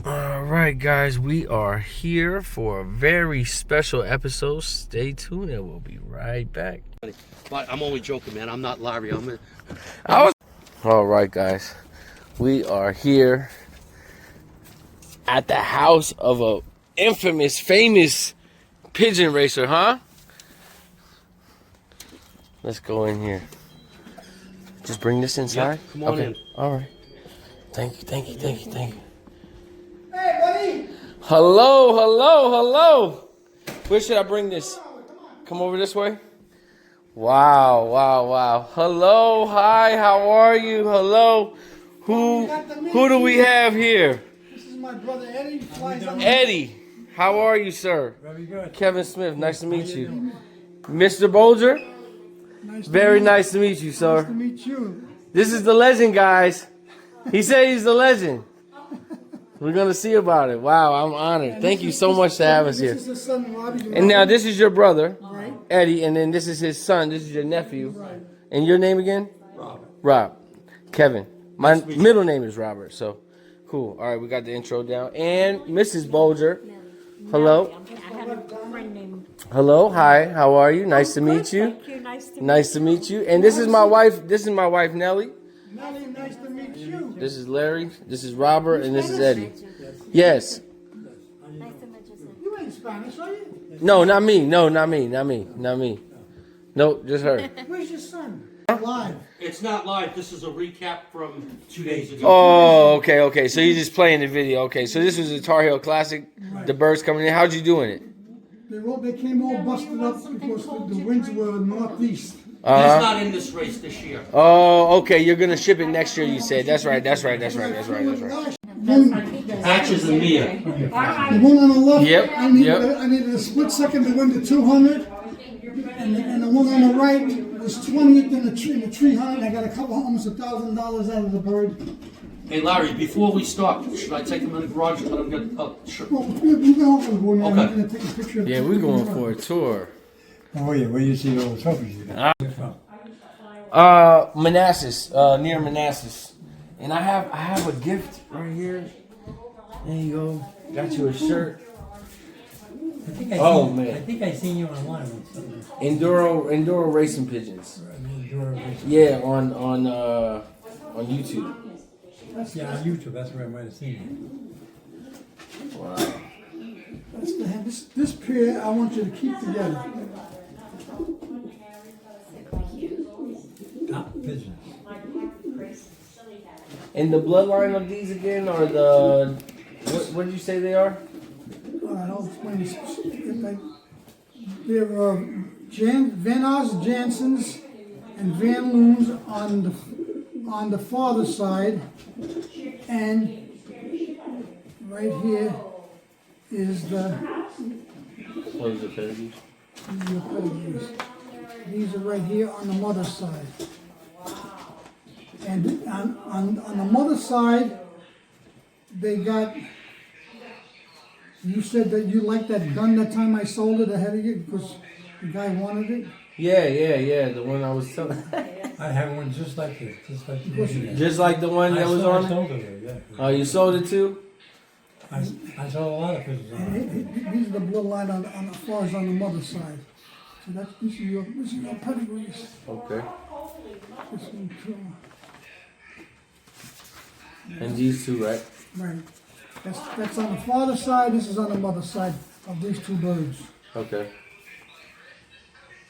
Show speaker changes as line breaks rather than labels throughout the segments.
All right, guys, we are here for a very special episode. Stay tuned and we'll be right back.
But I'm only joking, man. I'm not Larry.
All right, guys, we are here at the house of a infamous, famous pigeon racer, huh? Let's go in here. Just bring this inside?
Yep, come on in.
All right. Thank you.
Hey, buddy!
Hello. Where should I bring this? Come over this way. Wow. Hello, hi, how are you? Hello. Who do we have here?
This is my brother Eddie. Flies on
Eddie. How are you, sir?
Very good.
Kevin Smith, nice to meet you. Mr. Bolger? Very nice to meet you, sir.
Nice to meet you.
This is the legend, guys. He said he's the legend. We're going to see about it. Wow, I'm honored. Thank you so much to have us here.
This is his son, Robbie.
And now this is your brother,
Right.
Eddie, and then this is his son. This is your nephew.
Right.
And your name again? Rob. Kevin. My middle name is Robert, so cool. All right, we got the intro down. And Mrs. Bolger. Hello.
I have a friend named.
Hello. Hi. How are you? Nice to meet you.
Thank you.
Nice to meet you. And this is my wife. This is my wife, Nellie.
Nelly, nice to meet you.
This is Larry. This is Robert, and this is Eddie. Yes.
Nice to meet you.
You ain't Spanish, are you?
No, not me. No, not me. No, just her.
Where's your son? Live.
It's not live. This is a recap from 2 days ago.
Oh, okay. So you're just playing the video. Okay, so this was a Tar Heel Classic. The birds coming in. How'd you doing it?
They came all busted up because the winds were northeast.
He's not in this race this year.
Oh, okay. You're gonna ship it next year. You said that's right.
Patches and Mia.
The one on the left,
Yep,
I needed a split second to win the 200, and the one on the right was 20th in the 300. I got a couple, almost $1,000 out of the bird.
Hey, Larry, before we start, should I take him in the garage and let him get sure.
Well, we go over the now.
Okay.
I'm going to take a picture of
Yeah, we're going for a tour.
Oh yeah, where you see all the trophies you got?
Manassas, near Manassas, and I have a gift right here. There you go. Got you a shirt.
I think I
Oh,
seen,
man.
I think I seen you online with something.
Enduro racing pigeons. Yeah, on YouTube.
Yeah, on YouTube. That's where I might have seen
Wow.
That's the hand. This pair I want you to keep together.
it. Top pigeons.
And the bloodline of these again are the what did you say they are?
I'll explain this. There are Van Oz Jansons and Van Loons on the father side, and right here is the
What is the pedigrees?
These are right here on the mother's side. And on the mother's side, they got. You said that you liked that gun that time I sold it ahead of you because the guy wanted it.
Yeah. The one I was telling.
I have one just like this, just like the
Just like the one that was
I
on.
sold it, yeah.
Oh, you sold it too?
I sold a lot of pigeons on it.
These are the bloodline on as far as on the mother's side. So this is your pedigrees.
Okay.
This one too.
And these two, right?
Right. That's on the father's side. This is on the mother's side of these two birds.
Okay.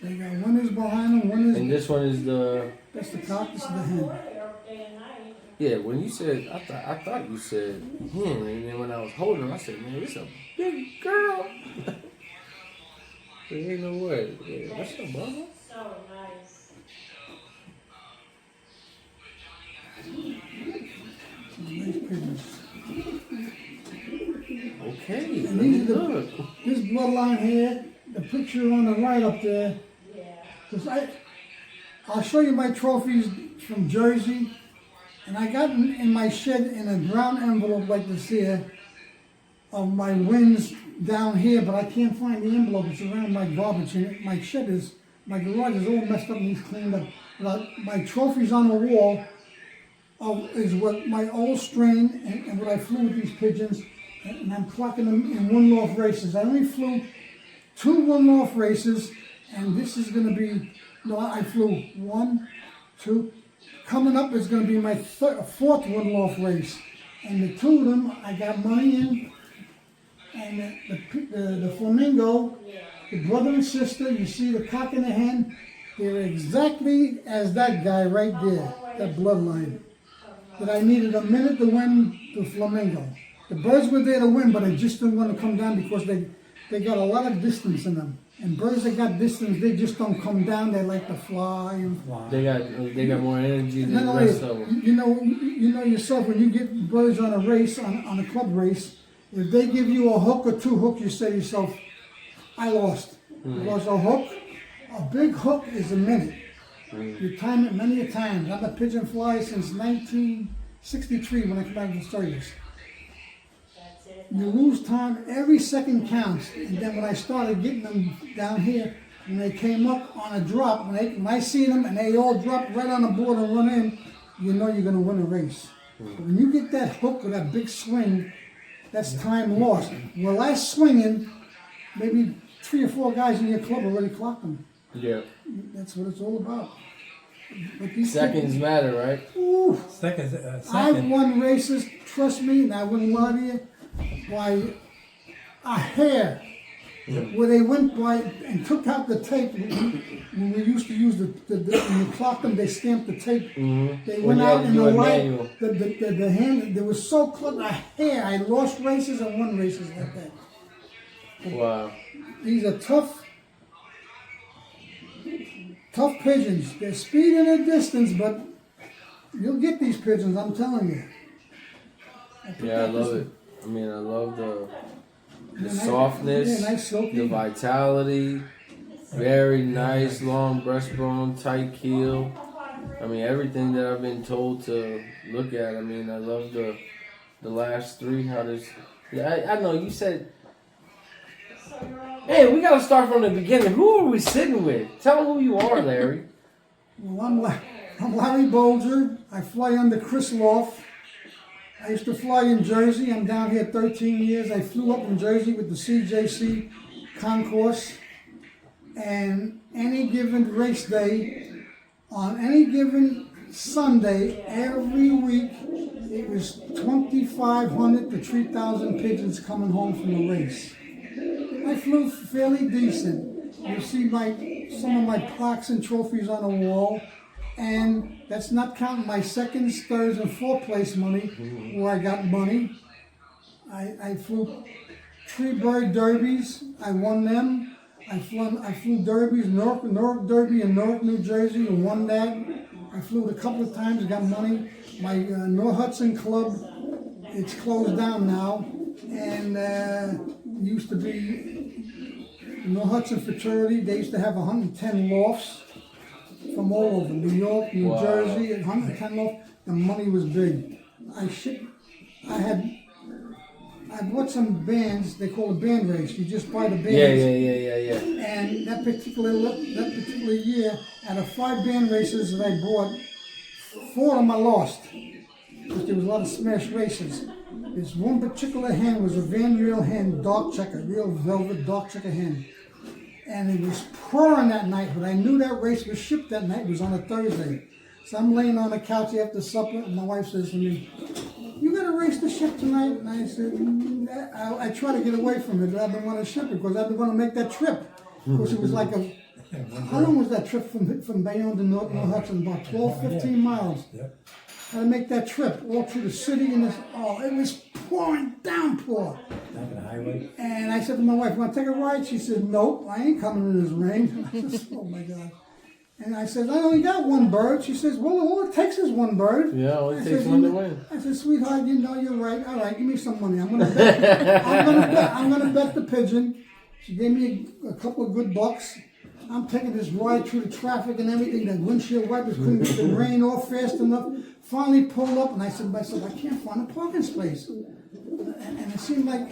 They got one is behind them, one is.
And this one is the.
That's the cock. This is the hen.
Yeah, when you said, I thought you said him, and then when I was holding him, I said, man, this a big girl. There ain't no way. Yeah, what's up, Bubba?
Nice pigeons.
Okay,
And
let
these
me
are the,
look.
this bloodline here, the picture on the right up there. Because I'll show you my trophies from Jersey. And I got in my shed in a brown envelope like this here of my wins down here, but I can't find the envelope. It's around my garbage. And my shed is, my garage is all messed up and he's cleaned up. But my trophies on the wall is what my old strain and what I flew with these pigeons. and I'm clocking them in one-off races. I only flew 2 one-off races, and this is going to be, no, I flew 1, 2. Coming up is going to be my 4th one-off race. And the 2 of them, I got money in, and the flamingo, the brother and sister, you see the cock and the hen, they're exactly as that guy right there, that bloodline. That I needed a minute to win the flamingo. The birds were there to win, but I just didn't want to come down because they got a lot of distance in them. And birds that got distance, they just don't come down. They like to fly and fly.
They got more energy than the rest of them.
You know yourself when you get birds on a race, on a club race. If they give you a hook or 2 hooks, you say to yourself, "I lost." Because a hook, a big hook is a minute. You time it many a times. I'm a pigeon fly since 1963 when I came out of the service. You lose time, every second counts. And then when I started getting them down here, when they came up on a drop, when I see them and they all drop right on the board and run in, you know you're going to win a race. But when you get that hook or that big swing, that's time lost. Well, last swinging, maybe 3 or 4 guys in your club already clocked them.
Yeah.
That's what it's all about. But these
Seconds matter, right?
Ooh,
Second.
I've won races, trust me, and I wouldn't lie to you, by a hair. Where they went by and took out the tape. When we used to use when you clocked them, they stamped the tape. They went out in the light. The hand, there was so close, a hair. I lost races and won races like that.
Wow.
These are tough pigeons. They're speed and their distance, but you'll get these pigeons, I'm telling you.
Yeah, I love it. I mean, I love the softness,
nice silky.
the vitality, very nice, long breastbone, tight keel. I mean, everything that I've been told to look at. I mean, I love the last 3. How this? Yeah, I know you said. Hey, we gotta start from the beginning. Who are we sitting with? Tell them who you are, Larry.
Well, I'm Larry Bolger. I fly under Chris Loft. I used to fly in Jersey. I'm down here 13 years. I flew up in Jersey with the CJC concourse. And any given race day, on any given Sunday, every week, it was 2,500 to 3,000 pigeons coming home from the race. I flew fairly decent. You see some of my plaques and trophies on the wall. And that's not counting my 2nd, 3rd, and 4th place money, where I got money. I flew 3 bird derbies. I won them. I flew derbies, Newark Derby in Newark, New Jersey, and won that. I flew it a couple of times, got money. My North Hudson Club, it's closed down now. And used to be North Hudson Fraternity. They used to have 110 lofts. From all over, New York, New Jersey, 110 lofts. The money was big. I bought some bands. They call it band race. You just buy the bands.
Yeah.
And that particular year, out of 5 band races that I bought, 4 of them I lost because there was a lot of smash races. This one particular hen was a Van Reel hen, dark checker, real velvet dark checker hen. And it was pouring that night, but I knew that race was shipped that night. It was on a Thursday. So I'm laying on the couch after supper, and my wife says to me, "You got to race the ship tonight?" And I said, I try to get away from it, but I didn't want to ship it because I didn't want to make that trip. Because it was like how long was that trip from Bayonne to North Hudson? About 12, 15 miles.
Yep.
I had to make that trip all through the city, and it was pouring downpour.
Down the highway.
And I said to my wife, "Want to take a ride?" She said, "Nope, I ain't coming in this rain." I said, "Oh my God." And I said, "I only got 1 bird." She says, "Well, all it takes is 1 bird."
Yeah, all it
I
takes
said,
one to win.
I said, "Sweetheart, you know you're right. All right, give me some money. I'm gonna bet. I'm gonna bet the pigeon." She gave me a couple of good bucks. I'm taking this ride through the traffic and everything. The windshield wipers couldn't get the rain off fast enough. Finally pulled up, and I said to myself, "I can't find a parking space." And it seemed like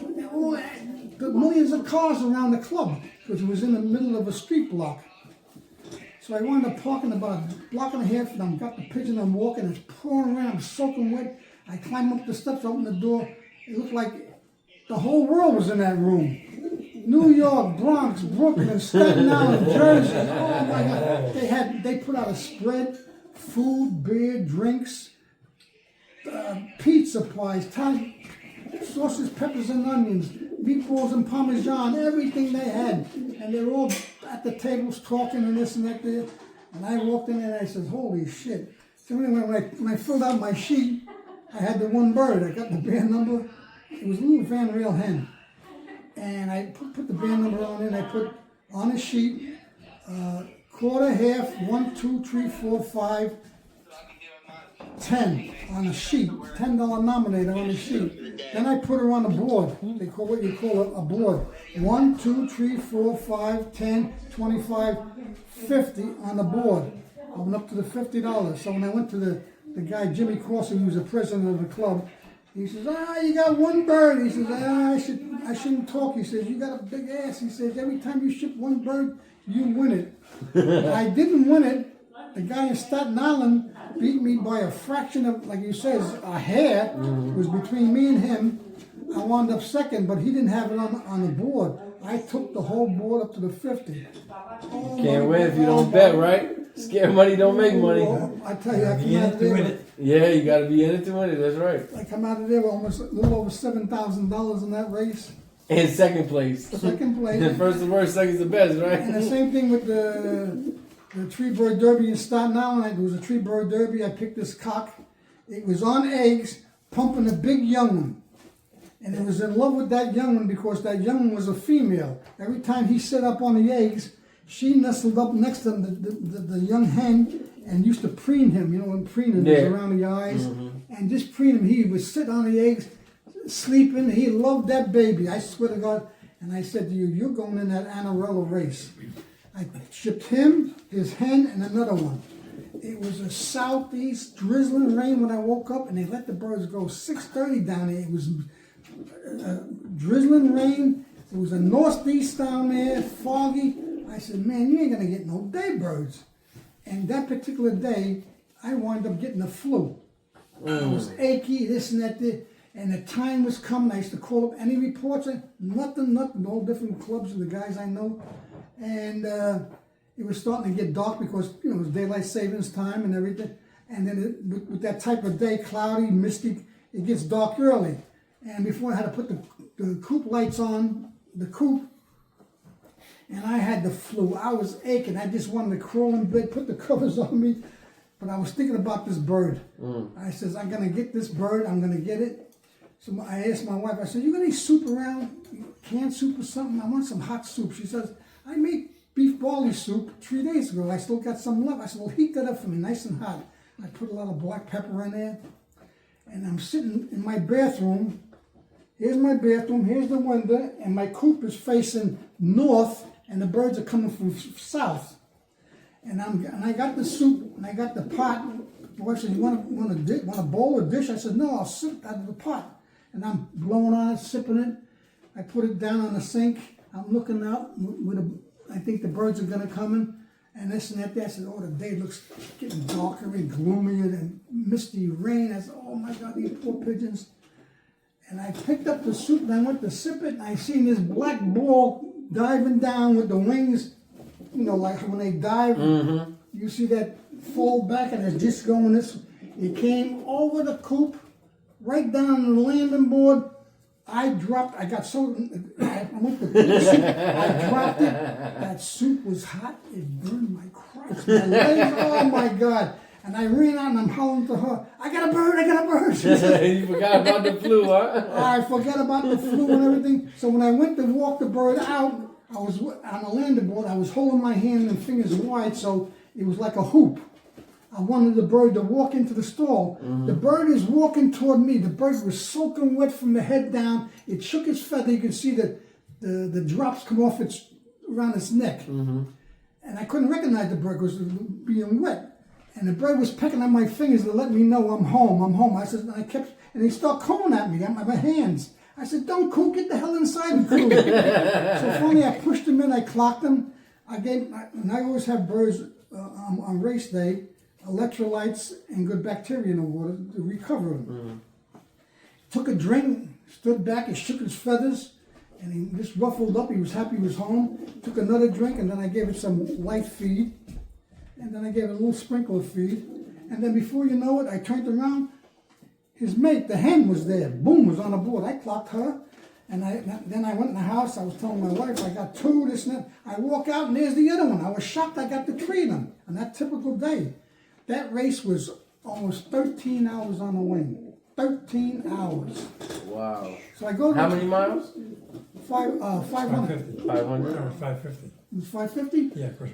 the millions of cars around the club because it was in the middle of a street block. So I wound up parking about a block and a half from them, got the pigeon, I'm walking, it's pouring around, I'm soaking wet. I climb up the steps, open the door. It looked like The whole world was in that room. New York, Bronx, Brooklyn, Staten Island, Jersey. Oh my God! They put out a spread, food, beer, drinks, pizza pies, sausages, peppers and onions, meatballs and parmesan, everything they had, and they were all at the tables talking and this and that there. And I walked in there and I said, "Holy shit!" So anyway, when I filled out my sheet, I had the one bird. I got the band number. It was a little Van Rail hen. And I put the band number on it, and I put on the sheet, quarter, half, 1, 2, 3, 4, 5, 10 on the sheet, $10 nominator on the sheet. Then I put her on the board. They call what you call a board. 1, 2, 3, 4, 5, 10, 25, 50 on the board. I went up to the $50. So when I went to the guy, Jimmy Corson, who was the president of the club, he says, you got one bird. He says, I shouldn't talk. He says, you got a big ass. He says, every time you ship one bird, you win it. I didn't win it. The guy in Staten Island beat me by a fraction of, like you says, a hair. It was between me and him. I wound up second, but he didn't have it on the board. I took the whole board up to the 50. Oh,
Can't win if you don't bet, right? Scared money don't make money.
I tell you, I come out of there.
Yeah, you got to be in it to win it. That's right.
I come out of there with almost a little over $7,000 in that race.
And second place.
Second place.
The first the worst, second's the best, right?
And the same thing with the tree bird derby in Staten Island. There was a tree bird derby. I picked this cock. It was on eggs, pumping a big young one. And it was in love with that young one because that young one was a female. Every time he set up on the eggs, she nestled up next to him, the young hen, and used to preen him. You know, when preening is around the eyes. And just preen him. He would sit on the eggs, sleeping. He loved that baby. I swear to God. And I said to you, you're going in that Anarella race. I shipped him, his hen, and another one. It was a southeast drizzling rain when I woke up, and they let the birds go 6:30 down there. It was drizzling rain. It was a northeast down there, foggy. I said, man, you ain't going to get no day birds. And that particular day, I wound up getting the flu. I was achy, this and that, and the time was coming. I used to call up any reports. Nothing, all different clubs and the guys I know. And it was starting to get dark because, you know, it was daylight savings time and everything. And then with that type of day, cloudy, misty, it gets dark early. And before I had to put the coop lights on, the coop, and I had the flu. I was aching. I just wanted to crawl in bed, put the covers on me. But I was thinking about this bird. I says, I'm going to get this bird. I'm going to get it. So I asked my wife, I said, you got any soup around? Canned soup or something? I want some hot soup. She says, I made beef barley soup 3 days ago. I still got some left. I said, well, heat that up for me, nice and hot. I put a lot of black pepper in there. And I'm sitting in my bathroom. Here's my bathroom. Here's the window. And my coop is facing north. And the birds are coming from south. And I got the soup, and I got the pot. My wife said, you want a bowl or dish? I said, no, I'll sip out of the pot. And I'm blowing on it, sipping it. I put it down on the sink. I'm looking out. I think the birds are going to come in. And this and that. I said, oh, the day looks getting darker and gloomier and misty rain. I said, oh, my God, these poor pigeons. And I picked up the soup, and I went to sip it, and I seen this black ball diving down with the wings, you know, like when they dive, you see that fold back and it's just going this. It came over the coop, right down the landing board. I dropped, I got so, I went to the soup, I dropped it. That soup was hot, it burned my crotch, my legs, oh my God. And I ran out and I'm howling to her, I got a bird.
You forgot about the flu, huh?
I forgot about the flu and everything. So when I went to walk the bird out, I was on the landing board. I was holding my hand and fingers wide, so it was like a hoop. I wanted the bird to walk into the stall. The bird is walking toward me. The bird was soaking wet from the head down. It shook its feather. You could see the drops come off around its neck. And I couldn't recognize the bird because it was being wet. And the bird was pecking at my fingers to let me know I'm home. I said, and he started calling at me, at my hands. I said, don't coo, get the hell inside the coo. So finally I pushed him in, I clocked him. And I always have birds on race day, electrolytes and good bacteria in the water to recover them. Took a drink, stood back, he shook his feathers, and he just ruffled up. He was happy he was home. Took another drink, and then I gave it some light feed. And then I gave it a little sprinkle of feed. And then before you know it, I turned around. His mate, the hen, was there. Boom, was on the board. I clocked her. And then I went in the house. I was telling my wife, I got two, this and that. I walk out, and there's the other one. I was shocked I got the three of them on that typical day. That race was almost 13 hours on the wing. 13 hours.
Wow.
So I go to
How many miles?
500.
550.
500?
No, 550.
It was 550?
Yeah, of course.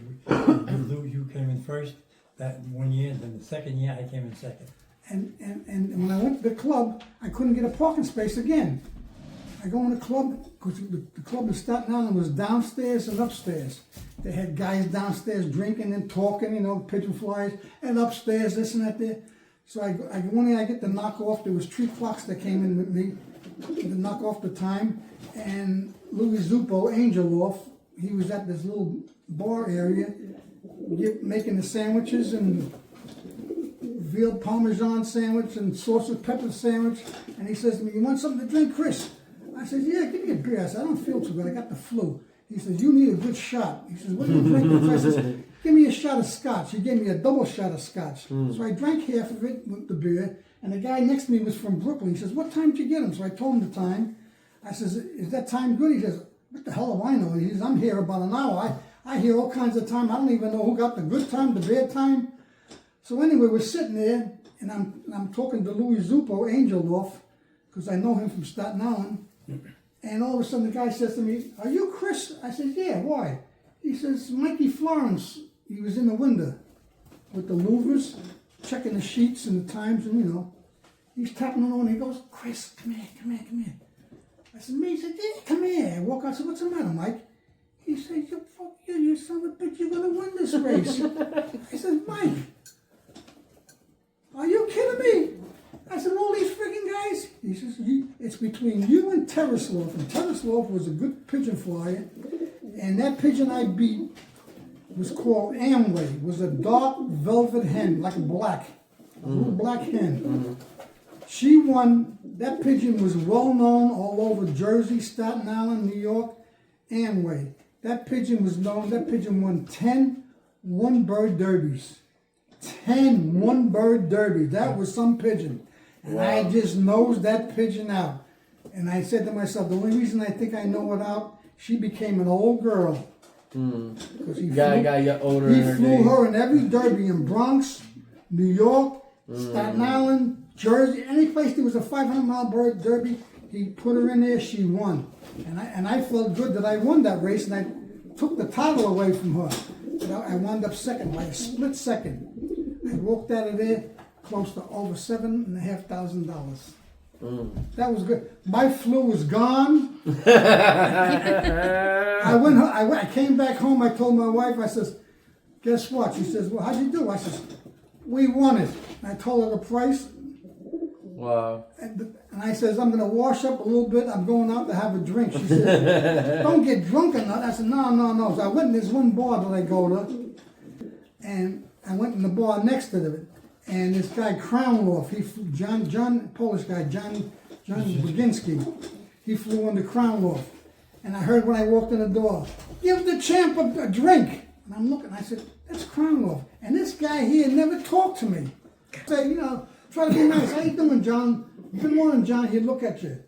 Lou, you came in first that 1 year, then the second year I came in second.
And when I went to the club, I couldn't get a parking space again. I go in the club, because the club in Staten Island was downstairs and upstairs. They had guys downstairs drinking and talking, pigeon flies, and upstairs, this and that there. So I go in there, I get the knock off. There was 3 clocks that came in with me to knock off the time. And Louis Zuppo, Angel Loft, he was at this little bar area making the sandwiches and veal parmesan sandwich and sausage pepper sandwich. And he says to me, "You want something to drink, Chris?" I said, "Yeah, give me a beer." I said, "I don't feel too good. I got the flu." He says, "You need a good shot." He says, "What do you drink?" I said, "Give me a shot of scotch." He gave me a double shot of scotch. So I drank half of it with the beer. And the guy next to me was from Brooklyn. He says, "What time did you get him?" So I told him the time. I says, "Is that time good?" He says, "What the hell do I know?" He says, "I'm here about an hour. I hear all kinds of time. I don't even know who got the good time, the bad time." So anyway, we're sitting there, and I'm talking to Louis Zuppo, Angel Loft, because I know him from Staten Island. And all of a sudden the guy says to me, "Are you Chris?" I said, "Yeah, why?" He says, "Mikey Florence." He was in the window with the louvers, checking the sheets and the times, and he's tapping on, and he goes, "Chris, come here, come here, come here." I said, "Me?" He said, "Yeah, come here." I walk out, I said, "What's the matter, Mike?" He said, "Fuck you son of a bitch, you're gonna win this race." I said, "Mike, are you kidding me?" I said, "All these freaking guys?" He says, "It's between you and Terrasloff." And Terrasloff was a good pigeon flyer. And that pigeon I beat was called Amway. It was a dark velvet hen, like a little black hen. She won. That pigeon was well known all over Jersey, Staten Island, New York. Amway. That pigeon was known. That pigeon won 10 one-bird derbies. 10 one-bird derbies. That was some pigeon. And I just nosed that pigeon out. And I said to myself, the only reason I think I know it out, she became an old girl. Because he flew her in every derby in Bronx, New York, Staten Island, Jersey, any place there was a 500-mile bird derby, he put her in there, she won. And I felt good that I won that race, and I took the title away from her. But I wound up second by a split second. I walked out of there close to over $7,500. That was good. My flu was gone. I came back home. I told my wife, I says, "Guess what?" She says, "Well, how'd you do?" I says, "We won it." And I told her the price.
Wow.
And I says, "I'm going to wash up a little bit. I'm going out to have a drink." She said, "Don't get drunk or nothing." I said, No. So I went in this one bar that I go to, and I went in the bar next to it. And this guy Crownloff, John Polish guy, John Baginski, he flew into Crownloff. And I heard when I walked in the door, "Give the champ a drink." And I'm looking, I said, "That's Crownloff." And this guy here never talked to me. Say, try to be nice. "How you doing, John?" "Good morning, John." He'd look at you.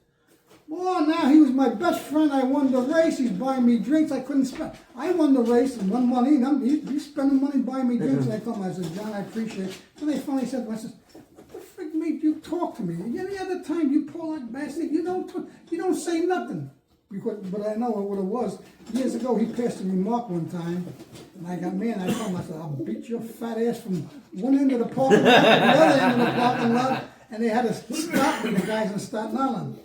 Well, now he was my best friend. I won the race. He's buying me drinks. I couldn't spend. I won the race and won money. And he's spending money buying me drinks. And I told him, I said, "John, I appreciate it." Then they finally said to me, I said, "What the frick made you talk to me? Any other time you pull like bastard, you don't say nothing." But I know what it was. Years ago, he passed a remark one time, and I got mad. I told him, I said, "I'll beat your fat ass from one end of the parking lot to the other end of the parking lot." And they had to stop me, the guys in Staten Island.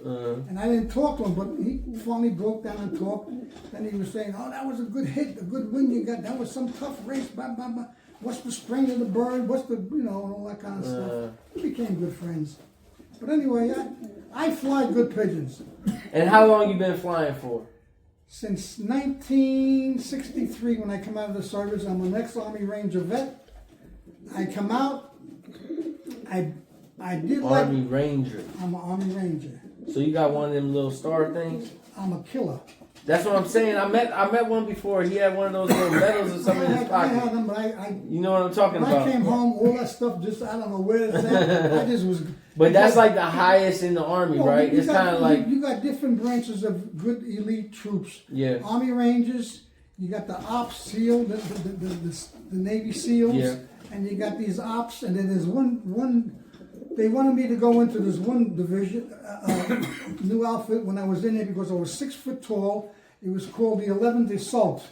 And I didn't talk to him, but he finally broke down and talked. Then he was saying, "Oh, that was a good hit, a good win you got. That was some tough race, blah, blah, blah. What's the strain of the bird? What's the, and all that kind of stuff." We became good friends. But anyway, I fly good pigeons.
And how long you been flying for?
Since 1963, when I come out of the service, I'm an ex-Army Ranger vet. I come out, I did
Army Ranger.
I'm an Army Ranger.
So you got one of them little star things?
I'm a killer.
That's what I'm saying. I met one before. He had one of those little medals or something in his
I had
pocket.
them, but
You know what I'm talking
when
about?
I came home, all that stuff just, I don't know where it's at. I just was.
But that's like the highest in the army,
Well,
right?
you
It's
got-
kind of like,
you got different branches of good elite troops.
yeah,
Army Rangers, you got the Ops SEAL, the Navy SEALs,
Yeah.
and you got these Ops, and then there's one. They wanted me to go into this one division, new outfit when I was in there because I was 6 foot tall. It was called the 11th Assault.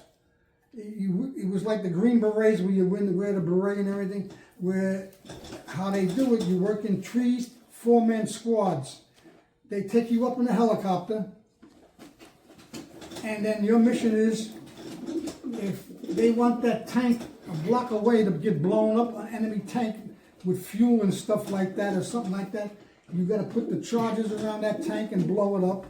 It was like the Green Berets where you wear the beret and everything. Where how they do it, you work in trees, 4-man squads. They take you up in a helicopter, and then your mission is, if they want that tank a block away to get blown up, an enemy tank with fuel and stuff like that or something like that, you got to put the charges around that tank and blow it up,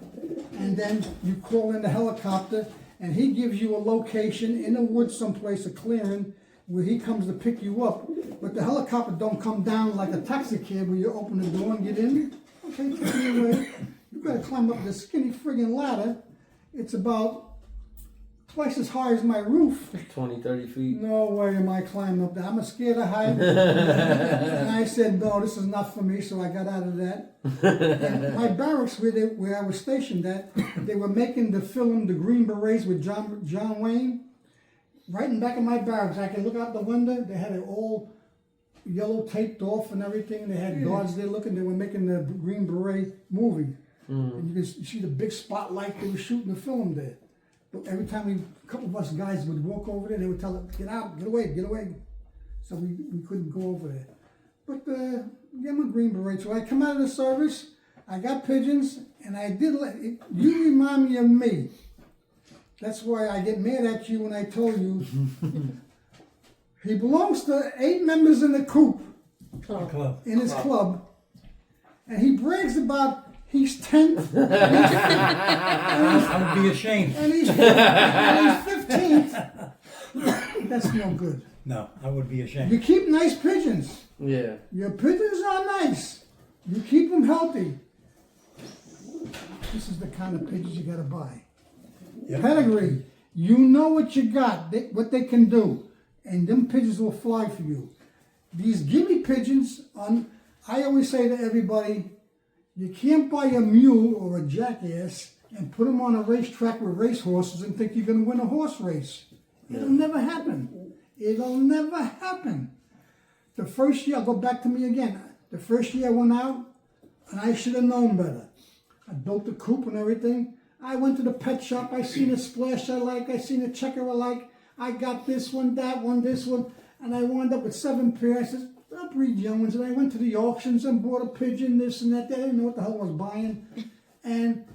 and then you call in the helicopter, and he gives you a location in the woods someplace, a clearing, where he comes to pick you up. But the helicopter don't come down like a taxi cab where you open the door and get in. Okay, take me away. You got to climb up this skinny friggin' ladder. It's about twice as high as my roof.
20, 30 feet.
No way am I climbing up there. I'm scared of height. And I said, no, this is not for me, so I got out of that. And my barracks, where I was stationed at, they were making the film The Green Berets with John Wayne. Right in back of my barracks, I could look out the window. They had it all yellow taped off and everything. They had guards there looking. They were making the Green Beret movie. And you could see the big spotlight. They were shooting the film there. But every time a couple of us guys would walk over there, they would tell us, get out, get away, get away. So we couldn't go over there. But yeah, I'm a Green Beret. So I come out of the service, I got pigeons, and I did you remind me of me. That's why I get mad at you when I told you. He belongs to 8 members in the coop,
Club.
in his club, and he brags about he's 10th,
I would be ashamed.
and he's 15th. That's no good.
No, I would be ashamed.
You keep nice pigeons.
Yeah.
Your pigeons are nice. You keep them healthy. This is the kind of pigeons you gotta buy.
Yep.
Pedigree. You know what you got, what they can do, and them pigeons will fly for you. These gimme pigeons, I always say to everybody, you can't buy a mule or a jackass and put them on a racetrack with race horses and think you're going to win a horse race. It'll never happen. It'll never happen. The first year, I'll go back to me again. The first year I went out, and I should have known better. I built the coop and everything. I went to the pet shop. I seen a splash I like. I seen a checker I like. I got this one, that one, this one. And I wound up with 7 pairs. I said, I'll breed young ones. And I went to the auctions and bought a pigeon, this and that. I didn't know what the hell I was buying. And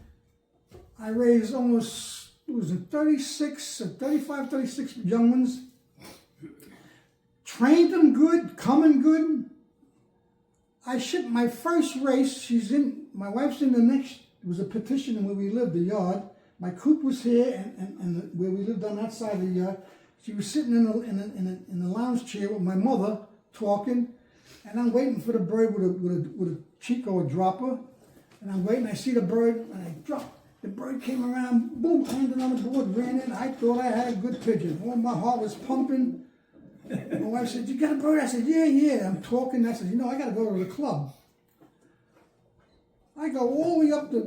I raised almost, it was 35, 36 young ones. Trained them good, coming good. I shipped my first race. My wife's in the next, it was a petition where we lived, the yard. My coop was here, and where we lived on that side of the yard. She was sitting in the lounge chair with my mother, talking, and I'm waiting for the bird with a Chico, a dropper, and I'm waiting. I see the bird, and I drop. The bird came around, boom, landed on the board, ran in. I thought I had a good pigeon. Oh, my heart was pumping. My wife said, "You got a bird?" I said, "Yeah." I'm talking. I said, "I got to go to the club." I go all the way up the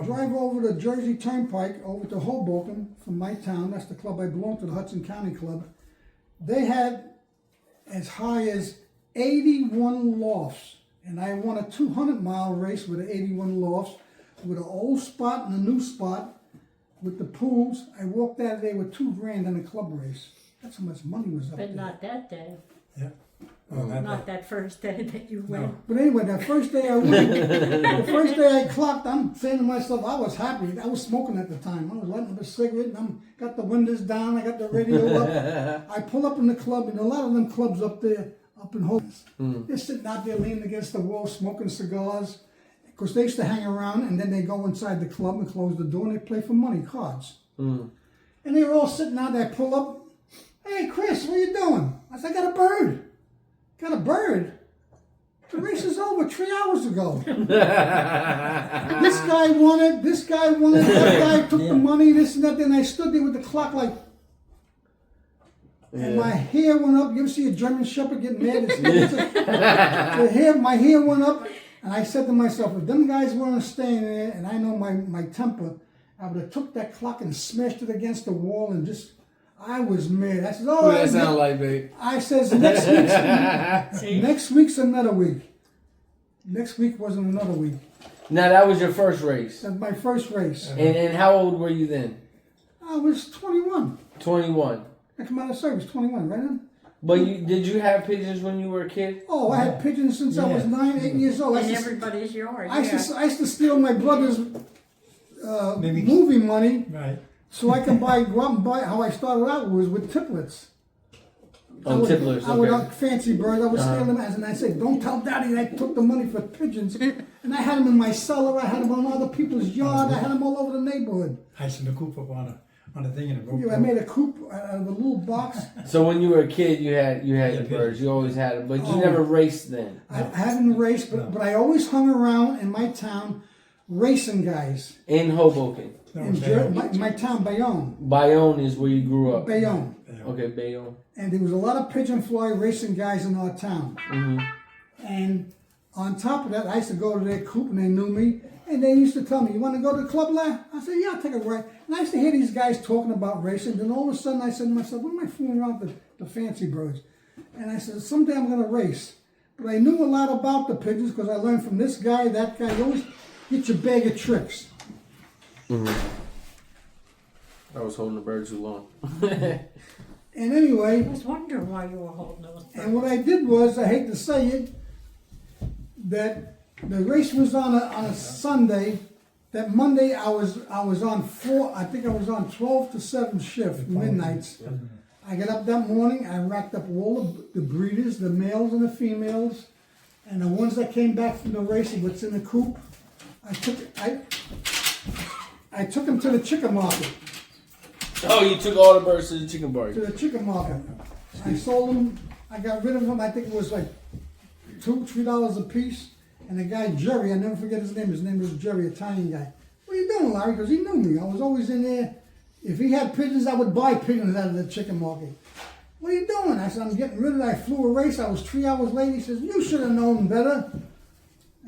drive over the Jersey Turnpike over to Hoboken from my town. That's the club I belong to, the Hudson County Club. They had as high as 81 lofts, and I won a 200-mile race with the 81 lofts, with an old spot and a new spot, with the pools. I walked out of there with $2,000 in a club race. That's how much money was up there.
But not that day.
Yeah. Oh,
Not that first day that you went.
But anyway, that first day I went, the first day I clocked, I'm saying to myself, I was happy. I was smoking at the time. I was lighting up a cigarette, and got the windows down, I got the radio up. I pull up in the club, and a lot of them clubs up there, up in Hoboken, they're sitting out there leaning against the wall, smoking cigars. Because they used to hang around, and then they go inside the club and close the door, and they play for money, cards. And they were all sitting out there, I pull up, "Hey, Chris, what are you doing?" I said, "I got a bird." "Got a bird?" The race is over 3 hours ago. This guy won it, that guy took the money, this and that. Then I stood there with the clock like, and my hair went up. You ever see a German Shepherd get mad? My hair went up, and I said to myself, if them guys weren't staying there, and I know my temper, I would have took that clock and smashed it against the wall and just, I was mad. I said, oh,
What that sound like, babe?
I says, next week's another week. Next week wasn't another week.
Now, that was your first race.
That's my first race.
And how old were you then?
I was 21.
21.
I come out of service, 21, right on?
But did you have pigeons when you were a kid?
Oh, I had pigeons since I was 9, 8 years old.
And everybody's yours.
I used to steal my brother's movie money
Right.
so I can go out and buy. How I started out was with tiplets.
Tipplers,
I would fancy birds. I would steal them, and I said, "Don't tell Daddy that I took the money for pigeons." And I had them in my cellar. I had them on other people's yard. I had them all over the neighborhood.
I used to coop up on a thing and a rope.
I made a coop out of a little box.
So when you were a kid, you had the birds. You always had them, but you never raced then.
I hadn't raced, but I always hung around in my town racing guys.
In Hoboken.
In my town, Bayonne.
Bayonne is where you grew up.
Bayonne.
Okay, Bayonne.
And there was a lot of pigeon fly racing guys in our town.
Mm-hmm.
And on top of that, I used to go to their coop and they knew me. And they used to tell me, "You want to go to the club, lad?" I said, "Yeah, I'll take a ride." And I used to hear these guys talking about racing. Then all of a sudden I said to myself, "What am I fooling around with the fancy birds?" And I said, "Someday I'm going to race." But I knew a lot about the pigeons because I learned from this guy, that guy. You always get your bag of tricks.
Mm-hmm. I was holding the bird too long.
And anyway,
I was wondering why you were holding those.
and what I did was, I hate to say it, that the race was on a Sunday. That Monday I was on 12 to 7 shift, midnights. I got up that morning, I racked up all the breeders, the males and the females, and the ones that came back from the race, what's in the coop, I took them to the chicken market.
Oh, you took all the birds to the chicken bar.
To the chicken market. I sold them, I got rid of them, I think it was like $2-3 a piece. And the guy, Jerry, I never forget his name was Jerry, Italian guy. "What are you doing, Larry?" Because he knew me. I was always in there. If he had pigeons, I would buy pigeons out of the chicken market. "What are you doing?" I said, "I'm getting rid of it. I flew a race. I was 3 hours late." He says, "You should have known better."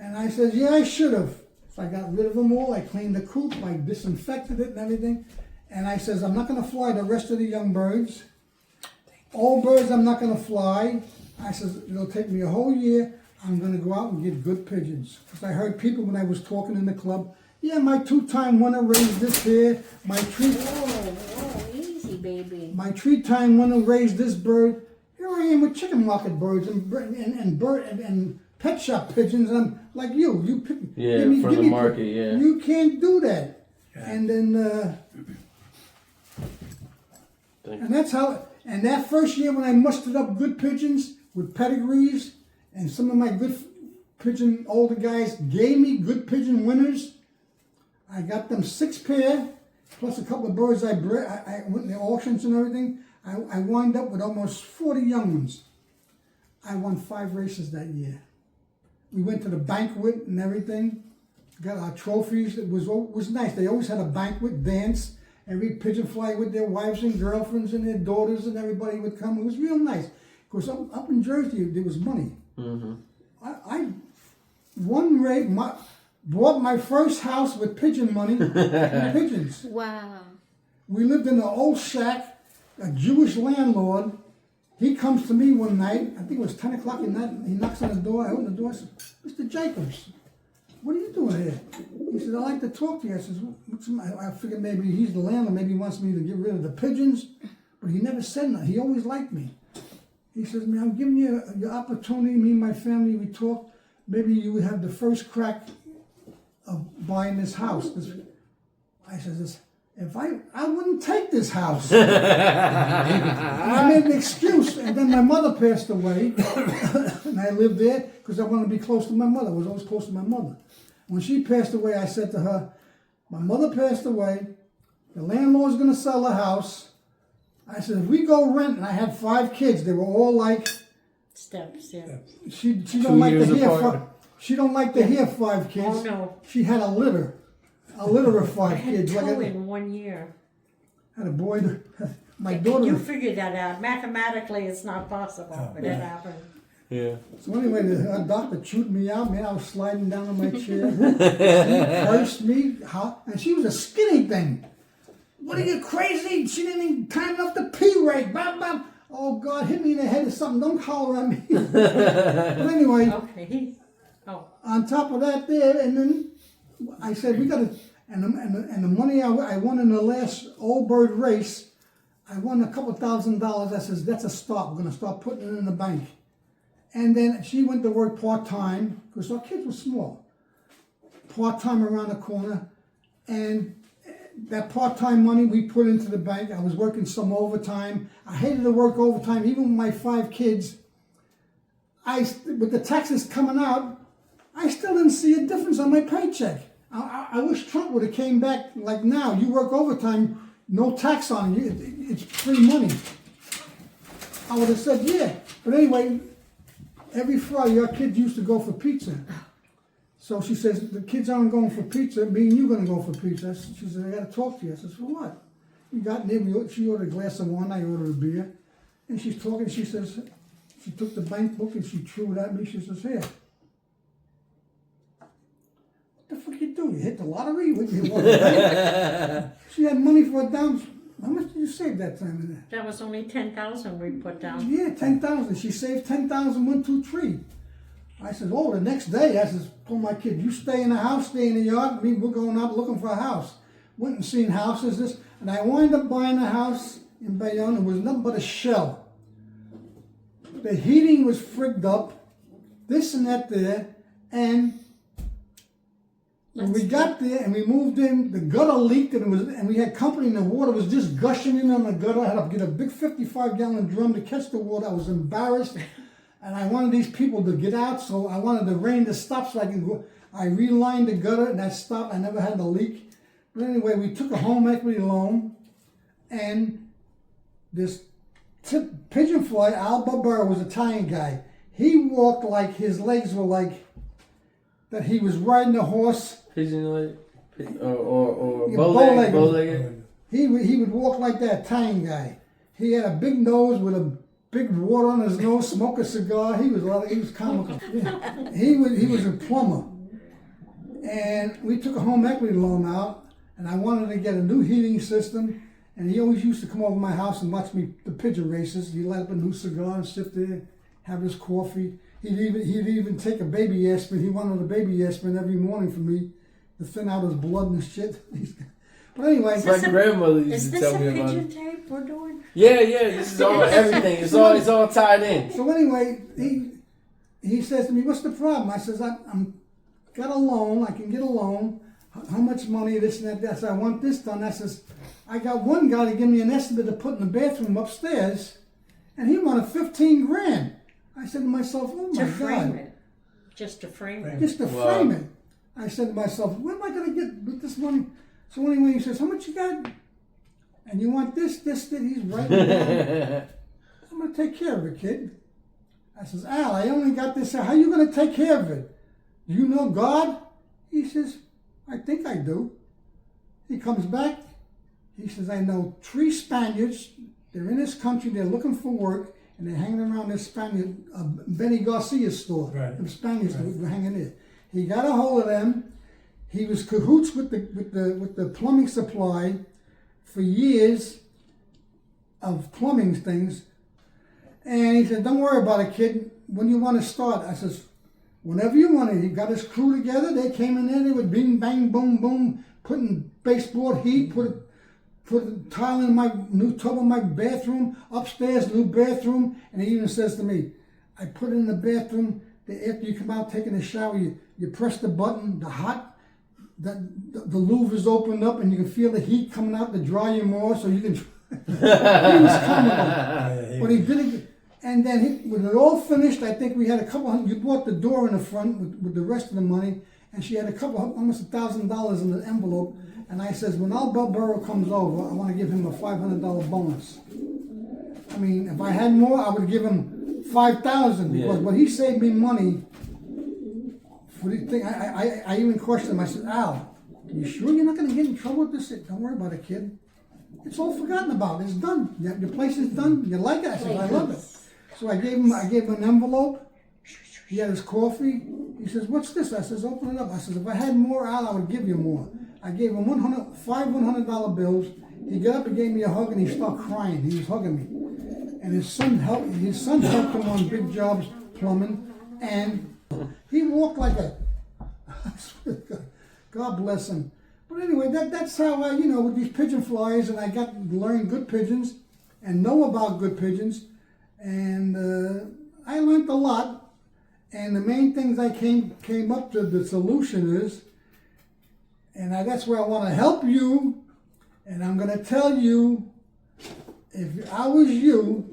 And I said, "Yeah, I should have." So I got rid of them all. I cleaned the coop. I disinfected it and everything. And I says, "I'm not going to fly the rest of the young birds. All birds I'm not going to fly." I says, "It'll take me a whole year. I'm going to go out and get good pigeons." Because I heard people when I was talking in the club, "Yeah, my 2-time winner raised this here. My
Whoa, easy, baby.
my 3-time winner raised this bird." Here I am with chicken market birds and pet shop pigeons. And I'm like you pick.
Yeah,
give
from the
me
market, yeah.
You can't do that.
Yeah.
And then, and that's how. And that first year when I mustered up good pigeons with pedigrees, and some of my good pigeon older guys gave me good pigeon winners, I got them 6 pair, plus a couple of birds I bred. I went in the auctions and everything. I wound up with almost 40 young ones. I won 5 races that year. We went to the banquet and everything. Got our trophies. It was nice. They always had a banquet, dance. Every pigeon fly with their wives and girlfriends and their daughters, and everybody would come. It was real nice. Because up in Jersey, there was money.
Mm-hmm.
I bought my first house with pigeon money and pigeons.
Wow.
We lived in an old shack. A Jewish landlord, he comes to me one night, I think it was 10 o'clock at night, he knocks on the door, I open the door, I said, "Mr. Jacobs, what are you doing here?" He said, "I'd like to talk to you." I said, I figured maybe he's the landlord, maybe he wants me to get rid of the pigeons, but he never said nothing. He always liked me. He says, "Man, I'm giving you your opportunity, me and my family, we talked, maybe you would have the first crack of buying this house." I said, I wouldn't take this house. And I made an excuse, and then my mother passed away, and I lived there because I wanted to be close to my mother. I was always close to my mother. When she passed away, I said to her, "My mother passed away, the landlord's going to sell the house." I said, "If we go rent," and I had 5 kids, they were all like
Steps, yeah.
She
2
don't like to
years
hear
apart.
she don't like to hear 5 kids.
Oh, no.
She had a litter of 5
I had
kids.
2
Like
in 1 year.
had a boy. My
You
daughter.
figure that out. Mathematically, it's not possible, but it happened.
Yeah.
So anyway, the doctor chewed me out, man. I was sliding down in my chair. She cursed me, and she was a skinny thing. What are you crazy? She didn't even time enough to pee right. Bam, bam. Oh God, hit me in the head or something. Don't holler at me. But anyway,
Okay. Oh,
on top of that, there, and then I said we got to, and the money I won in the last Old Bird race, I won a couple $1,000. I says that's a start. We're gonna start putting it in the bank. And then she went to work part-time, because our kids were small. Part-time around the corner. And that part-time money we put into the bank. I was working some overtime. I hated to work overtime, even with my 5 kids. With the taxes coming out, I still didn't see a difference on my paycheck. I wish Trump would have came back like now. You work overtime, no tax on you. It's free money. I would have said, yeah. But anyway, every Friday, our kids used to go for pizza. So she says, the kids aren't going for pizza, me and you going to go for pizza. She says, I got to talk to you. I says, for what? We got in there, she ordered a glass of wine, I ordered a beer. And she's talking, she says, she took the bank book and she threw it at me. She says, here. What the fuck you do? You hit the lottery? What, you want the bank? She had money for a down. How much did you save that time in there?
that was only 10,000 we put down.
Yeah, 10,000. She saved 10,000, 1, 2, 3. I said, oh, the next day, I says, told my kid, you stay in the house, stay in the yard. Me, we're going out looking for a house. Went and seen houses, and I wound up buying a house in Bayonne. It was nothing but a shell. The heating was frigged up, this and that there, and when we got there and we moved in, the gutter leaked and we had company and the water was just gushing in on the gutter. I had to get a big 55-gallon drum to catch the water. I was embarrassed and I wanted these people to get out, so I wanted the rain to stop so I can go. I relined the gutter and that stopped. I never had the leak. But anyway, we took a home equity loan and this pigeon fly, Al Barbera, was an Italian guy. He walked like his legs were like that he was riding a horse.
Pigeon leg? Or
Yeah,
bow-legged?
bow-legged.
Bow-legged?
He would walk like that Italian guy. He had a big nose with a big water on his nose, smoke a cigar. He was comical. Yeah. He was a plumber. And we took a home equity loan out, and I wanted to get a new heating system. And he always used to come over to my house and watch me the pigeon races. He'd light up a new cigar and sit there, have his coffee. He'd even take a baby aspirin. He wanted a baby aspirin every morning for me to thin out his blood and shit. But anyway,
My grandmother
Is
used to
this
tell
a
me about
pigeon
it.
tape we're doing?
Yeah, this is all everything. It's all tied in.
so anyway, he says to me, "What's the problem?" I says, "I'm got a loan. I can get a loan. How much money? This and that." I said, "I want this done." I says, "I got one guy to give me an estimate to put in the bathroom upstairs, and he wanted 15 grand." I said to myself, "Oh my
To frame
God,
it. Just to frame it.
just to
Wow.
frame it." I said to myself, "Where am I going to get with this money?" So anyway, he says, "How much you got? And you want this?" He's writing it down. "I'm going to take care of it, kid." I says, "Al, I only got this. How you going to take care of it? Do you know God?" He says, "I think I do." He comes back. He says, "I know 3 Spaniards. They're in this country. They're looking for work. And they're hanging around this Spaniard, Benny Garcia's store."
Right.
The Spaniards were hanging there. He got a hold of them. He was cahoots with the plumbing supply for years of plumbing things. And he said, "Don't worry about it, kid. When you want to start?" I says, "Whenever you want it." He got his crew together. They came in there. They would bing, bang, boom, boom, putting baseboard heat, put a tile in my new tub in my bathroom, upstairs, new bathroom. And he even says to me, "I put it in the bathroom. After you come out taking a shower, you press the button, the louvre is opened up and you can feel the heat coming out to dry you more so you can." He was comical. But he did it. And then when it all finished, I think we had a couple hundred. You bought the door in the front with the rest of the money. And she had almost $1,000 in the envelope. And I says, "When Al Barbera comes over, I want to give him a $500 bonus." I mean, if I had more, I would give him 5,000 because
Yeah.
when he saved me money for the thing, I even questioned him. I said, Al, you sure you're not going to get in trouble with this? He said, don't worry about it, kid. It's all forgotten about. It's done. Your place is done. You like it? I said, I love it. So I gave him an envelope. He had his coffee. He says, what's this? I says, open it up. I says, if I had more, Al, I would give you more. I gave him five $100 bills. He got up and gave me a hug, and he started crying. He was hugging me. And his son helped him on big jobs, plumbing, and he walked like a, God bless him. But anyway, that's how I, with these pigeon flyers, and I got to learn good pigeons and know about good pigeons. And I learned a lot. And the main things I came up to, the solution is, and that's where I want to help you, and I'm going to tell you, if I was you,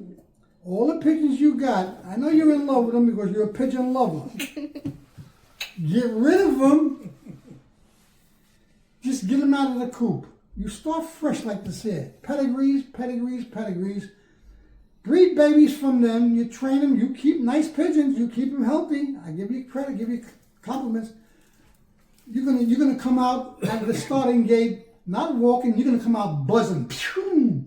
all the pigeons you got, I know you're in love with them because you're a pigeon lover. Get rid of them. Just get them out of the coop. You start fresh like this here. Pedigrees. Breed babies from them. You train them. You keep nice pigeons. You keep them healthy. I give you credit. Give you compliments. You're gonna come out at the starting gate, not walking. You're gonna come out buzzing. Pew!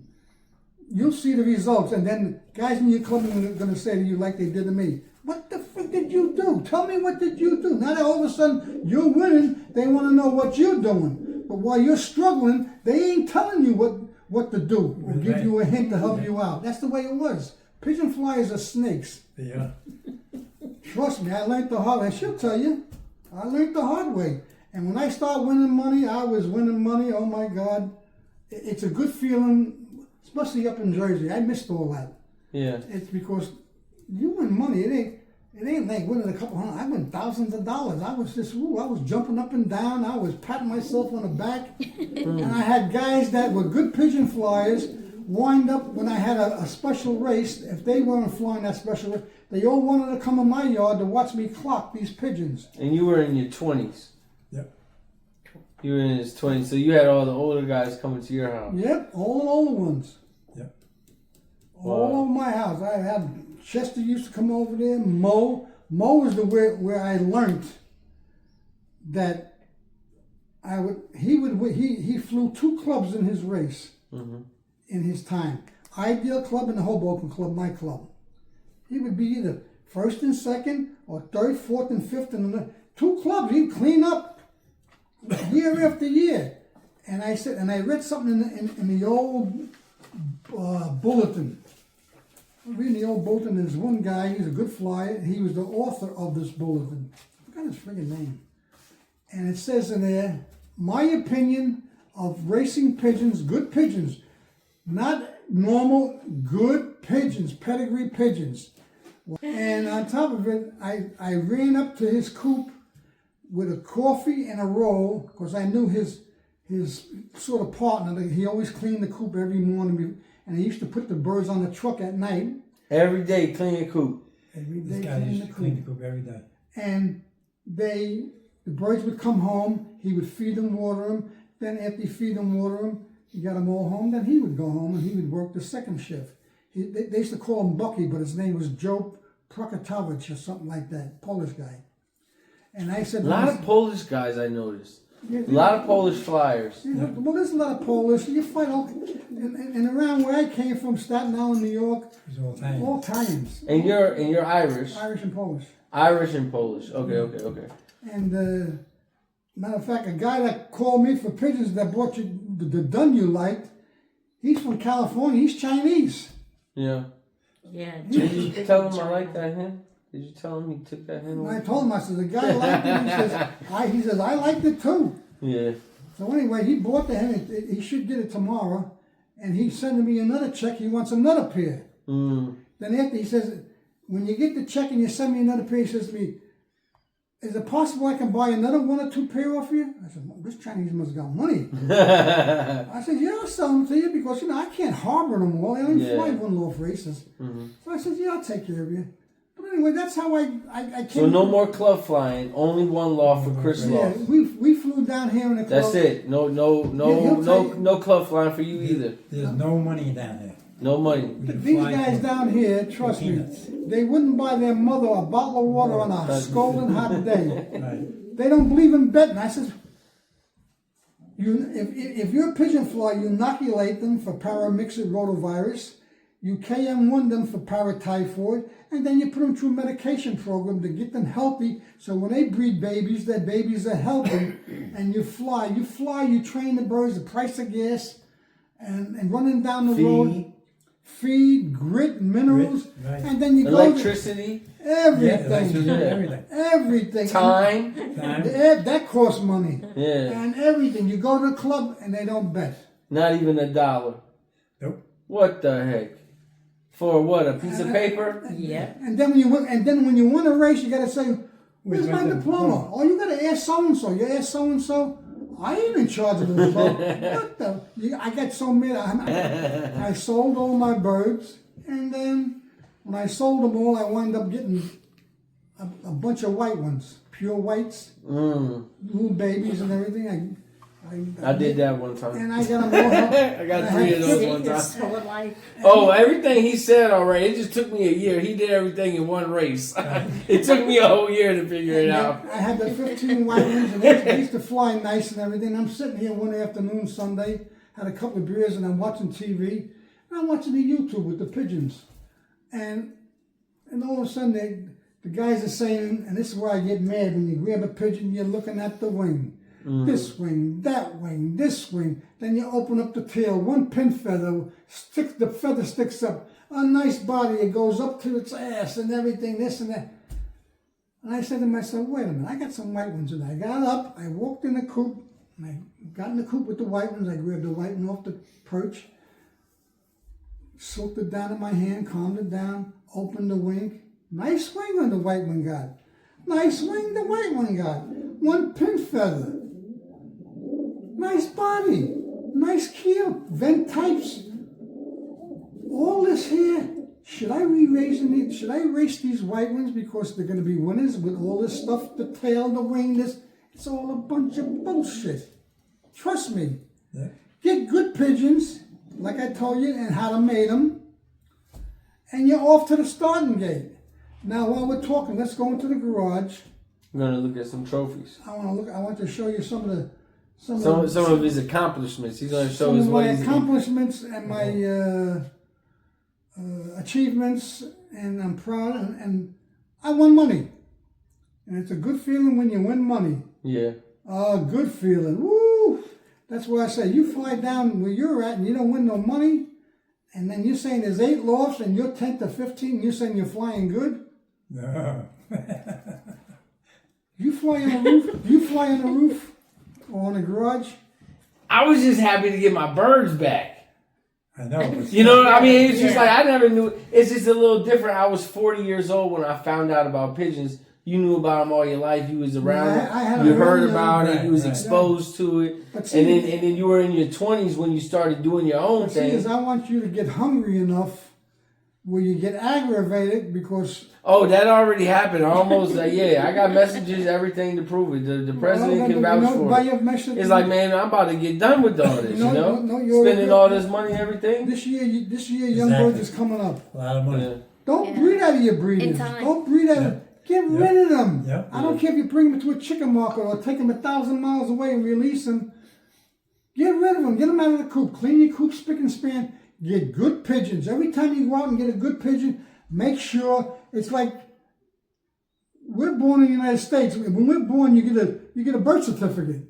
You'll see the results, and then guys in your club are gonna say to you like they did to me, "What the frick did you do? Tell me what did you do?" Now that all of a sudden you're winning, they want to know what you're doing. But while you're struggling, they ain't telling you what to do or give you a hint to help you out. That's the way it was. Pigeon flyers are snakes.
Yeah.
Trust me, I learned the hard way. She'll tell you. I learned the hard way. And when I start winning money, I was winning money. Oh my God. It's a good feeling, especially up in Jersey. I missed all that.
Yeah.
It's because you win money. It ain't like winning a couple hundred. I win thousands of dollars. I was just, I was jumping up and down. I was patting myself on the back. And I had guys that were good pigeon flyers wind up when I had a special race. If they weren't flying that special race, they all wanted to come in my yard to watch me clock these pigeons.
And you were in your 20s.
Yep.
You were in his 20s, so you had all the older guys coming to your house.
Yep, all the older ones.
Yep.
All over my house. I had Chester used to come over there. Mo was where I learned that he flew 2 clubs in his race in his time. Ideal Club and the Hoboken Club, my club. He would be either first and second or third, fourth, and fifth in the 2 clubs. He'd clean up year after year. And I said, and I read something in the old bulletin. Reading the old bulletin, there's one guy, he's a good flyer, he was the author of this bulletin. I forgot his friggin' name. And it says in there, my opinion of racing pigeons, good pigeons, not normal, good pigeons, pedigree pigeons. And on top of it, I ran up to his coop with a coffee and a roll, because I knew his sort of partner. He always cleaned the coop every morning, and he used to put the birds on the truck at night.
Every day, clean your coop.
Every day,
This guy used to clean the coop every day.
And the birds would come home. He would feed them, water them. Then after he feed them, water them, he got them all home. Then he would go home and he would work the second shift. They used to call him Bucky, but his name was Joe Prokotowicz or something like that, Polish guy. And I said,
A lot of Polish guys I noticed.
Yeah,
A lot of Polish flyers.
yeah, well, there's a lot of Polish. You fight all, and around where I came from, Staten Island, New York,
It was all time.
all Italians,
And you're Irish.
Irish and Polish.
Irish and Polish. Okay.
And matter of fact, a guy that called me for pigeons that bought you the dun you liked, he's from California. He's Chinese.
Yeah.
Yeah.
Did you tell him I like that hen? Did you tell him he took that hen
And
away?
I told him, I said, the guy liked it. He says, I liked it too.
Yeah.
So anyway, he bought the hen. He should get it tomorrow. And he's sending me another check. He wants another pair.
Mm.
Then after he says, when you get the check and you send me another pair, he says to me, is it possible I can buy another 1 or 2 pair off you? I said, well, this Chinese must have got money. I said, yeah, I'll sell them to you because, I can't harbor them all. I only fly one-loaf races.
Mm-hmm.
So I said, yeah, I'll take care of you. But anyway, that's how I came.
So no more club flying. Only one loft for Chris
Yeah,
Loft.
we flew down here in the club.
That's it. No club flying for you either.
There's no money down there.
No money.
These guys down here, trust me, they wouldn't buy their mother a bottle of water on a scalding hot day.
Right.
They don't believe in betting. I said, if you're a pigeon fly, you inoculate them for paramyxid rotavirus, you KM1 them for paratyphoid, and then you put them through a medication program to get them healthy. So when they breed babies, their babies are healthy. And you fly, you train the birds, the price of gas, and running down the road. Feed, grit, minerals,
Right.
and then you
Electricity.
go to everything.
Yeah, everything.
Everything.
Time.
That costs money.
Yeah.
And everything. You go to the club and they don't bet.
Not even $1.
Nope.
What the heck? For what? A piece of paper?
Yeah.
And then when you win a race, you gotta say, "Where's my
the
diploma?" Oh, you gotta ask so and so. You ask so and so. I ain't in charge of the diploma. What the? I got so mad. I sold all my birds, and then when I sold them all, I wound up getting a bunch of white ones, pure whites, little babies and everything.
I did that one time.
And I got them all.
I got 3 of those one
It's
time.
so like,
Oh, everything he said already. It just took me a year. He did everything in one race. It took me a whole year to figure it out.
I had the 15 white ones, and they used to fly nice and everything. I'm sitting here one afternoon, Sunday, had a couple of beers, and I'm watching TV, and I'm watching the YouTube with the pigeons. And all of a sudden, the guys are saying, and this is where I get mad, when you grab a pigeon, you're looking at the wing. This wing, that wing, this wing. Then you open up the tail, one pin feather, the feather sticks up. A nice body, it goes up to its ass and everything, this and that. And I said to myself, wait a minute, I got some white ones. And I got up, I walked in the coop, and I got in the coop with the white ones. I grabbed the white one off the perch, soaked it down in my hand, calmed it down, opened the wing. Nice wing on the white one got. Nice wing the white one got. One pin feather. Nice body, nice keel, vent types. All this here, should I race these white ones because they're going to be winners with all this stuff, the tail, the wing, this? It's all a bunch of bullshit. Trust me.
Yeah.
Get good pigeons, like I told you, and how to mate them, and you're off to the starting gate. Now, while we're talking, let's go into the garage.
I'm gonna look at some trophies.
I want to show you some of
his accomplishments. He's gonna show
some
us
of
what
my
he's
accomplishments and my achievements, and I'm proud. And I won money, and it's a good feeling when you win money.
Yeah.
Good feeling. Woo! That's why I say you fly down where you're at and you don't win no money, and then you're saying there's 8 lofts and you're 10 to 15. And you're saying you're flying good.
No.
You fly on the roof. You fly on the roof or on the garage.
I was just happy to get my birds back.
I know.
You know what I mean? It's just
Yeah.
like I never knew. It's just a little different. I was 40 years old when I found out about pigeons. You knew about them all your life. You was around
Yeah, I had
them. You
a
heard
really
about it. You was
right.
exposed to it.
But see-
And then you were in your 20s when you started doing your own
The thing
thing.
is, I want you to get hungry enough where you get aggravated because
Oh, that already happened. Almost. Yeah, I got messages, everything to prove it. The president can vouch for it. It's like, man, I'm about to get done with all this. You know, spending all this money and everything.
This year, young
Exactly.
birds is coming up.
A lot of money.
Yeah.
Don't
Yeah.
breed out of your breeders.
In time.
Don't breed out.
Yeah.
Get
Yeah.
rid of them.
Yeah.
I don't care if you bring them to a chicken market or take them 1,000 miles away and release them. Get rid of them. Get them out of the coop. Clean your coop spick and span. Get good pigeons. Every time you go out and get a good pigeon, make sure it's like we're born in the United States. When we're born, you get a birth certificate.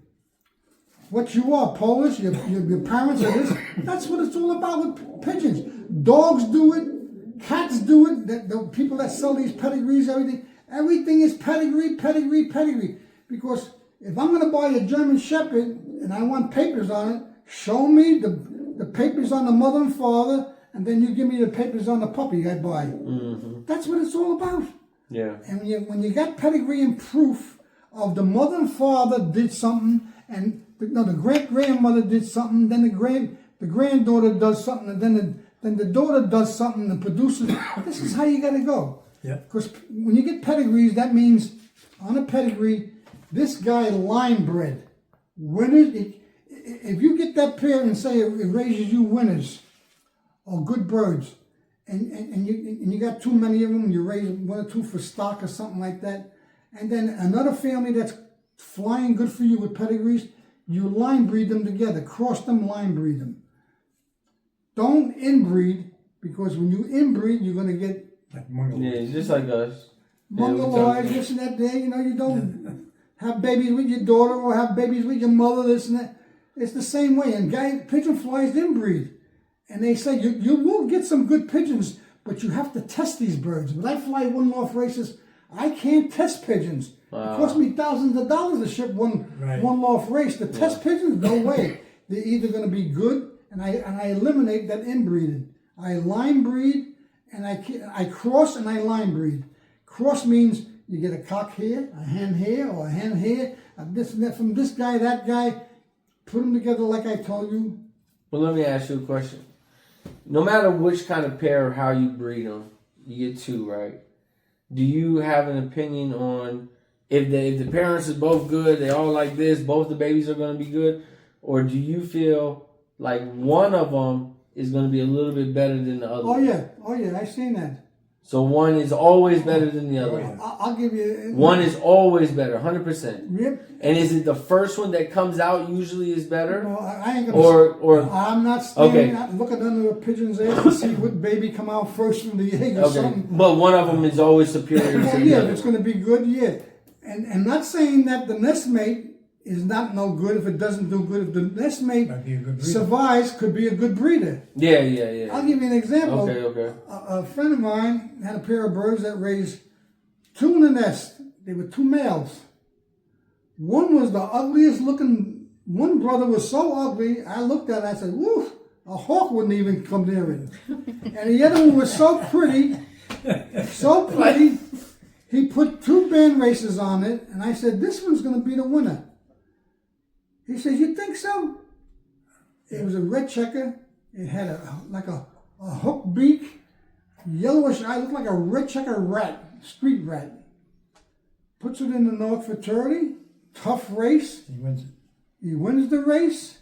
What you are, Polish, your parents are this. That's what it's all about with pigeons. Dogs do it. Cats do it. The people that sell these pedigrees, everything is pedigree. Because if I'm going to buy a German Shepherd and I want papers on it, show me the papers on the mother and father, and then you give me the papers on the puppy I buy. Mm-hmm. That's what it's all about.
Yeah.
And when you got pedigree and proof of the mother and father did something, and the great grandmother did something, then the granddaughter does something, and then the daughter does something, the producer. This is how you got to go.
Yeah.
Because when you get pedigrees, that means on a pedigree, this guy line bred. Winners. If you get that pair and say it raises you winners, are good birds, and you got too many of them, you raise one or two for stock or something like that, and then another family that's flying good for you with pedigrees, you line breed them together, cross them, line breed them. Don't inbreed, because when you inbreed, you're going to get
Like Mongol.
Yeah, just like us.
Mongoloids, this and that there, you don't have babies with your daughter or have babies with your mother, this and that. It's the same way. And pigeon flies inbreed. And they say you will get some good pigeons, but you have to test these birds. When I fly one-off races, I can't test pigeons.
Wow.
It costs me thousands of dollars to ship one-off race. The test pigeons, no way. They're either going to be good, and I eliminate that inbreeding. I line breed, and I cross and I line breed. Cross means you get a cock here, a hen here, or a hen here, this and that from this guy, that guy. Put them together like I told you.
Well, let me ask you a question. No matter which kind of pair or how you breed them, you get two, right? Do you have an opinion on if the parents are both good, they all like this, both the babies are going to be good? Or do you feel like one of them is going to be a little bit better than the other?
Oh yeah, I've seen that.
So one is always better than the other one.
I'll give you.
One is always better, 100%.
Yep.
And is it the first one that comes out usually is better?
No, I ain't gonna.
Or
I'm not standing looking under a pigeon's egg to see what baby come out first from the egg or
okay,
something.
but one of them is always superior
Well,
to the
yeah,
other.
it's going to be good. Yeah, and not saying that the nest mate is not no good if it doesn't do good. If the nest mate
Might be a good breeder.
survives, could be a good breeder.
Yeah.
I'll give you an example.
Okay.
A friend of mine had a pair of birds that raised two in the nest. They were two males. One was the ugliest looking. One brother was so ugly, I looked at it, I said, woof, a hawk wouldn't even come near it. And the other one was so pretty, he put two band races on it, and I said, this one's going to be the winner. He says, you think so? It was a red checker. It had a hook beak, yellowish eye, looked like a red checker rat, street rat. Puts it in the North Fraternity, tough race.
He wins it.
He wins the race.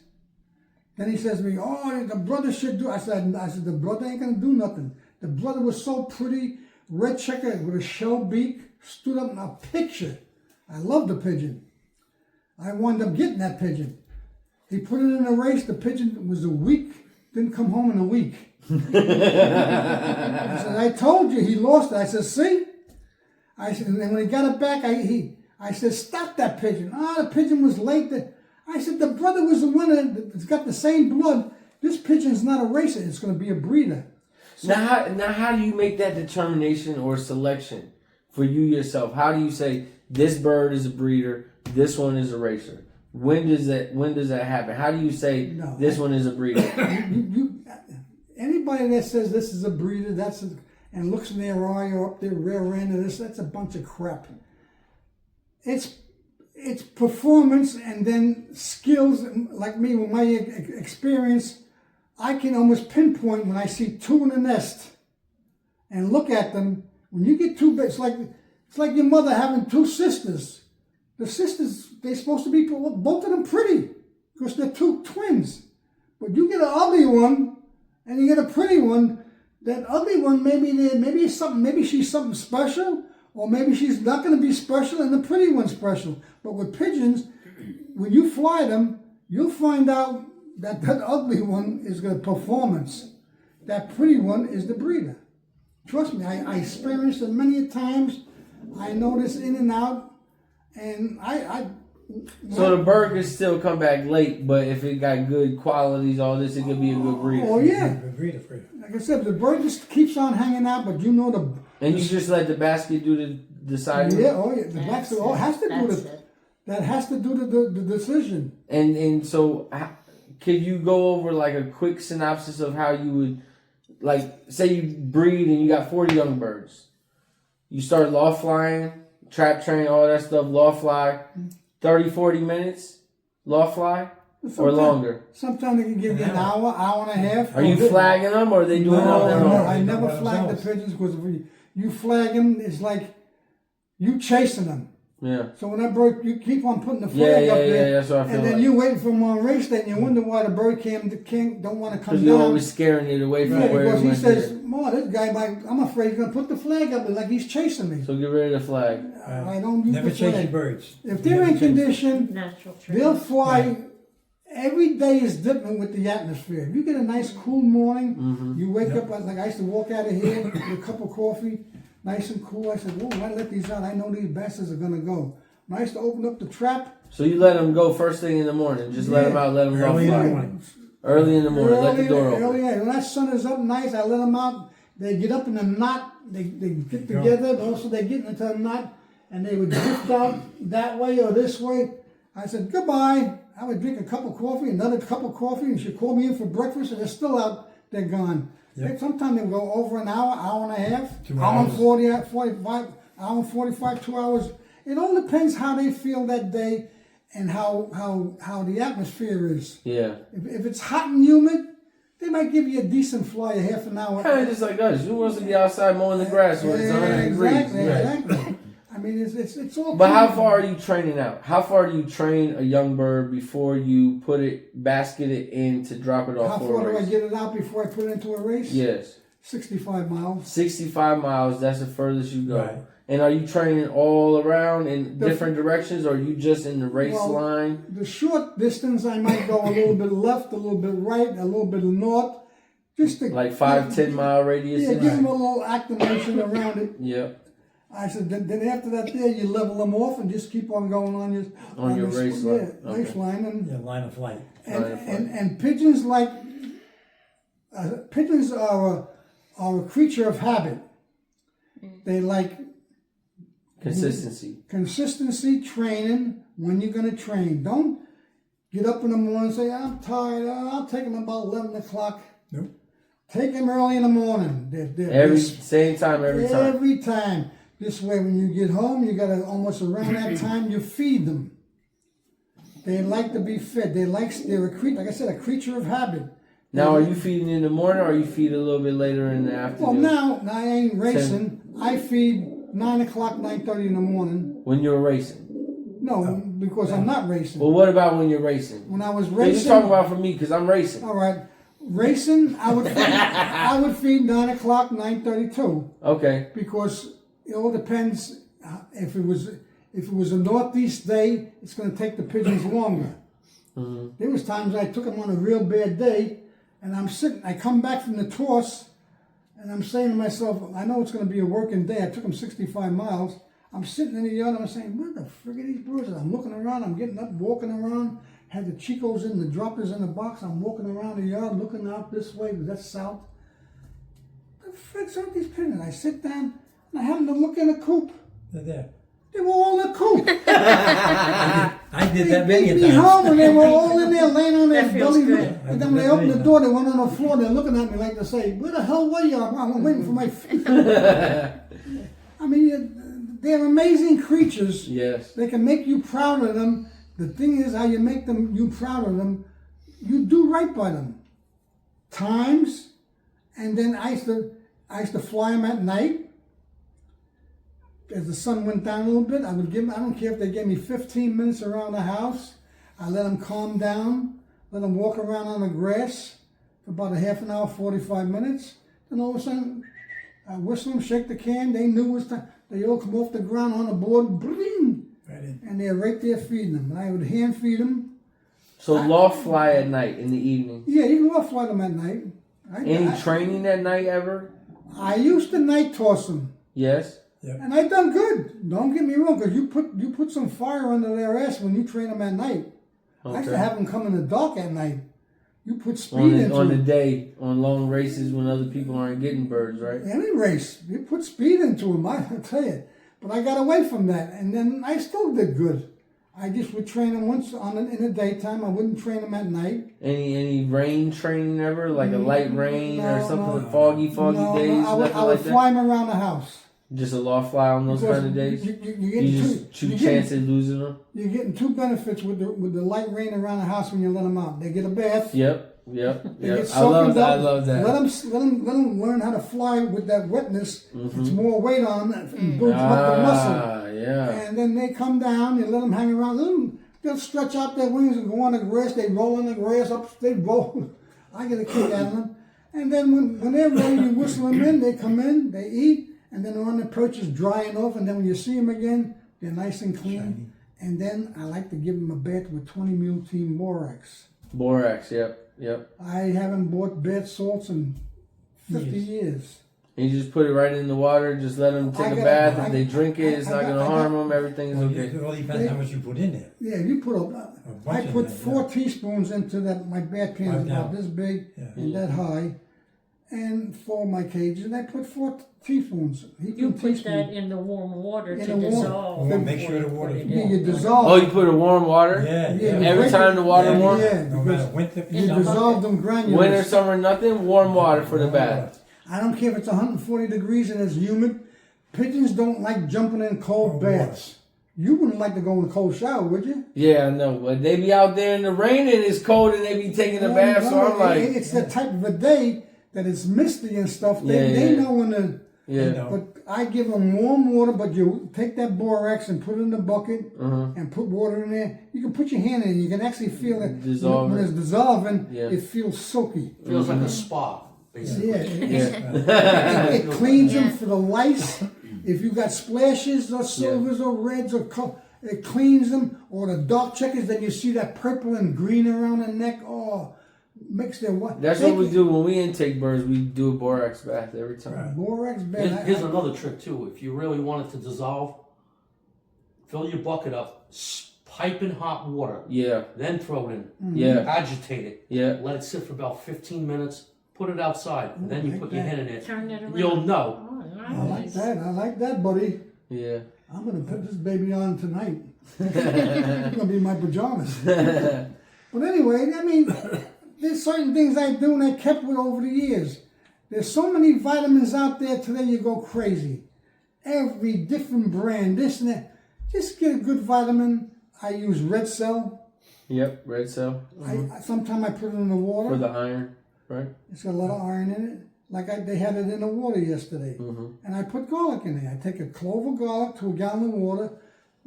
Then he says to me, oh, the brother should do. I said, the brother ain't going to do nothing. The brother was so pretty, red checker with a shell beak, stood up in a picture. I love the pigeon. I wound up getting that pigeon. He put it in a race. The pigeon was a week, didn't come home in a week. I said, I told you he lost it. I said, see? I said, and when he got it back, I said, stop that pigeon. The pigeon was late. I said, the brother was the winner. It's got the same blood. This pigeon's not a racer. It's going to be a breeder. So,
now, how do you make that determination or selection for you yourself? How do you say this bird is a breeder, this one is a racer? When does that happen? How do you say this one is a breeder?
Anybody that says this is a breeder, and looks in their eye or up their rear end of this, that's a bunch of crap. It's performance and then skills. Like me, with my experience, I can almost pinpoint when I see two in a nest and look at them. When you get two, it's like your mother having two sisters. The sisters, they're supposed to be both of them pretty because they're two twins. But you get an ugly one and you get a pretty one. That ugly one, maybe she's something special, or maybe she's not going to be special, and the pretty one's special. But with pigeons, when you fly them, you'll find out that ugly one is going to performance. That pretty one is the breeder. Trust me, I experienced it many times. I know this in and out, and
So the bird can still come back late, but if it got good qualities, all this, it could be a good breeder.
Oh yeah.
Good breeder for you.
Like I said, the bird just keeps on hanging out, but you know
And you just let the basket do the deciding.
Yeah, oh yeah. The basket has to do that has to do the decision.
And so, could you go over like a quick synopsis of how you would, like, say you breed and you got 40 young birds. You start loft flying, trap train, all that stuff, loft fly, 30, 40 minutes, loft fly, or longer?
Sometimes they can give you an hour and a half.
Are you flagging them, or are they doing it on their
No,
own?
I never flag the pigeons because if you flag them, it's like you chasing them.
Yeah.
So when that bird, you keep on putting the
Yeah,
flag
yeah,
up
yeah.
there,
That's what I feel
and then
like.
you waiting for him on race day, and you wonder why the bird don't want to come
Because you're
down.
always scaring it away from
Yeah,
where
because
it
he
went
says,
there.
"Ma, this guy might. I'm afraid he's gonna put the flag up like he's chasing me."
So get rid of the flag.
I don't use
Never
the
chase
flag.
birds.
If they're in condition,
Natural
they'll
tree.
fly. Every day is different with the atmosphere. If you get a nice cool morning, you wake up like I used to walk out of here with a cup of coffee, nice and cool. I said, "Whoa, when I let these out, I know these bastards are gonna go." When I used to open up the trap.
So you let them go first thing in the morning. Just let them out. Let them
Early in the
fly.
morning.
Early in the morning. Let the door
Early,
open.
when that sun is up nice, I let them out. They get up in a knot. They get
Go.
together. But also, they get into a knot, and they would drift out that way or this way. I said goodbye. I would drink a cup of coffee, another cup of coffee, and she'd call me in for breakfast, and they're still out. They're gone.
Yep.
Sometimes they go over an hour, hour and a half,
2
hour and
hours.
45, hour and 45, 2 hours. It all depends how they feel that day and how the atmosphere is.
Yeah.
If it's hot and humid, they might give you a decent fly, a half an hour.
Kind of just like us. Who wants to be outside mowing the grass when it's 100 degrees?
Exactly,
Right.
exactly. I mean, it's all.
But how far are you training out? How far do you train a young bird before you basket it in to drop it
How
off for
far
a
do I
race?
get it out before I put it into a race?
Yes.
65 miles.
65 miles, that's the furthest you go.
Right.
And are you training all around in different directions, or are you just in the race
Well,
line?
The short distance, I might go a little bit left, a little bit right, a little bit north, just to
Like 5-10 mile radius?
Yeah, give them a little acclimation around it.
Yep.
I said, then after that, there you level them off and just keep on going on your
race
yeah,
line.
race
Okay.
line, and
Yeah, line of flight.
and pigeons pigeons are a creature of habit. They like consistency, training when you're going to train. Don't get up in the morning and say, "I'm tired, I'll take them about 11 o'clock.
Nope.
Take them early in the morning. They're
Same time every time.
Every time. This way, when you get home, you got to almost around that time, you feed them. They like to be fed. They're a creature, like I said, a creature of habit.
Now, are you feeding in the morning, or are you feed a little bit later in the
Well,
afternoon?
now I ain't racing. I feed 9 o'clock, 9:30 in the morning.
When you're racing.
No, because I'm not racing.
Well, what about when you're racing?
When I was
You're
racing,
talking about for me, because I'm racing.
all right, racing, I would feed 9 o'clock, 9:30 too,
Okay.
because it all depends. If it was a northeast day, it's going to take the pigeons longer.
Mm-hmm.
There was times I took them on a real bad day, and I'm sitting. I come back from the toss, and I'm saying to myself, I know it's going to be a working day. I took them 65 miles. I'm sitting in the yard, and I'm saying, where the frig are these birds? And I'm looking around. I'm getting up, walking around. Had the chicos in, the droppers in the box. I'm walking around the yard, looking out this way, because that's south. The frigs are these pigeons? I sit down, and I happen to look in a coop.
They're there.
They were all in a coop.
I did that
They
many
beat
a
me
times.
home, and they were all in there laying on their
That feels
belly.
good.
And then when they opened the door, they went on the floor. They're looking at me like to say, "Where the hell were you?" I'm waiting for my feet. I mean, they're amazing creatures.
Yes.
They can make you proud of them. The thing is, how you make you proud of them, you do right by them. Times, and then I used to fly them at night. As the sun went down a little bit, I don't care if they gave me 15 minutes around the house. I let them calm down, let them walk around on the grass for about a half an hour, 45 minutes. Then all of a sudden, I whistle them, shake the can. They knew it was time. They all come off the ground on the board, bling,
Right in.
and they're right there feeding them. And I would hand feed them.
So loft fly at night in the evening.
Yeah, you can go fly them at night.
Any training at night ever?
I used to night toss them.
Yes.
And I done good. Don't get me wrong, because you put some fire under their ass when you train them at night. I used to have them come in the dark at night. You put speed into
on the
them.
day, on long races when other people aren't getting birds, right?
Any race, you put speed into them. I tell you. But I got away from that, and then I still did good. I just would train them once in the daytime. I wouldn't train them at night.
Any rain training ever, like a light rain or
No,
something,
no.
foggy
No,
days,
I would
nothing like
fly
that.
them around the house.
Just a loft fly on those
Because
kind of days.
You
just two chances losing them.
You're getting two benefits with the light rain around the house when you let them out. They get a bath.
Yep.
They
Yep.
get
I love
soaking
that. I
up.
love that.
Let them learn how to fly with that wetness.
Mm-hmm.
It's more weight on them and builds up the muscle.
Yeah.
And then they come down, you let them hang around. They'll stretch out their wings and go on the grass. They roll in the grass up. They roll. I get a kick out of them. And then when they're ready, you whistle them in. They come in, they eat, and then they're on the perches drying off. And then when you see them again, they're nice and clean.
Shiny.
And then I like to give them a bath with 20 mule team borax.
Borax, yep.
I haven't bought bath salts in 50 years.
And you just put it right in the water, just let them take a bath. If they drink it, it's not going to harm them. Everything's
Well,
okay.
it all depends how much you put in there.
Yeah, you put I
bunch
put
of that,
4 teaspoons into that. My bath pan is
5
about
gallons.
this big
Yeah.
and that high, and for my cages, and I put 4 teaspoons.
You put that in the warm water
In
to
the warm-
dissolve.
Well, make sure the
before
water's
you put it
Yeah,
in.
you dissolve.
Oh, you put it warm water?
Yeah,
Yeah,
yeah.
Every time the water
Yeah,
warm?
Yeah,
No
because
matter winter,
you
the
dissolve
bucket.
them granules.
Winter, summer, nothing? Warm water for the bath.
I don't care if it's 140 degrees and it's humid. Pigeons don't like jumping in cold
Cold
baths. You wouldn't like to go in a cold shower, would you?
Yeah, I know. But they be out there in the rain and it's cold and they be taking a bath, so I'm like,
it's that type of a day that it's misty and stuff. They
Yeah.
know when the.
yeah.
know.
But I give them warm water, but you take that borax and put it in the bucket
Uh-huh.
and put water in there. You can put your hand in it. You can actually feel it.
Dissolve
when
it.
it's dissolving,
Yeah.
it feels silky.
Feels like a spa, basically.
Yeah,
Yeah.
it cleans them for the lice. If you got splashes or silvers or reds or it cleans them. Or the dark checkers, then you see that purple and green around the neck. Oh, makes their white.
That's what we do when we intake birds. We do a borax bath every time.
Borax bed.
Here's another trick too. If you really want it to dissolve, fill your bucket up, piping hot water,
Yeah,
then throw it in.
yeah,
Agitate it.
yeah.
Let it sit for about 15 minutes. Put it outside, and then you
like
put your
that.
hand in it.
Turn it around.
You'll know.
Oh,
I like
nice.
that. I like that, buddy.
Yeah.
I'm gonna put this baby on tonight. It's gonna be my pajamas. But anyway, I mean, there's certain things I do and I kept with over the years. There's so many vitamins out there today, you go crazy. Every different brand, this and that. Just get a good vitamin. I use Red Cell.
Yep, red cell.
Sometimes I put it in the water.
For the iron, right?
It's got a lot of iron in it. Like they had it in the water yesterday.
Mm-hmm.
And I put garlic in there. I take a clove of garlic to a gallon of water.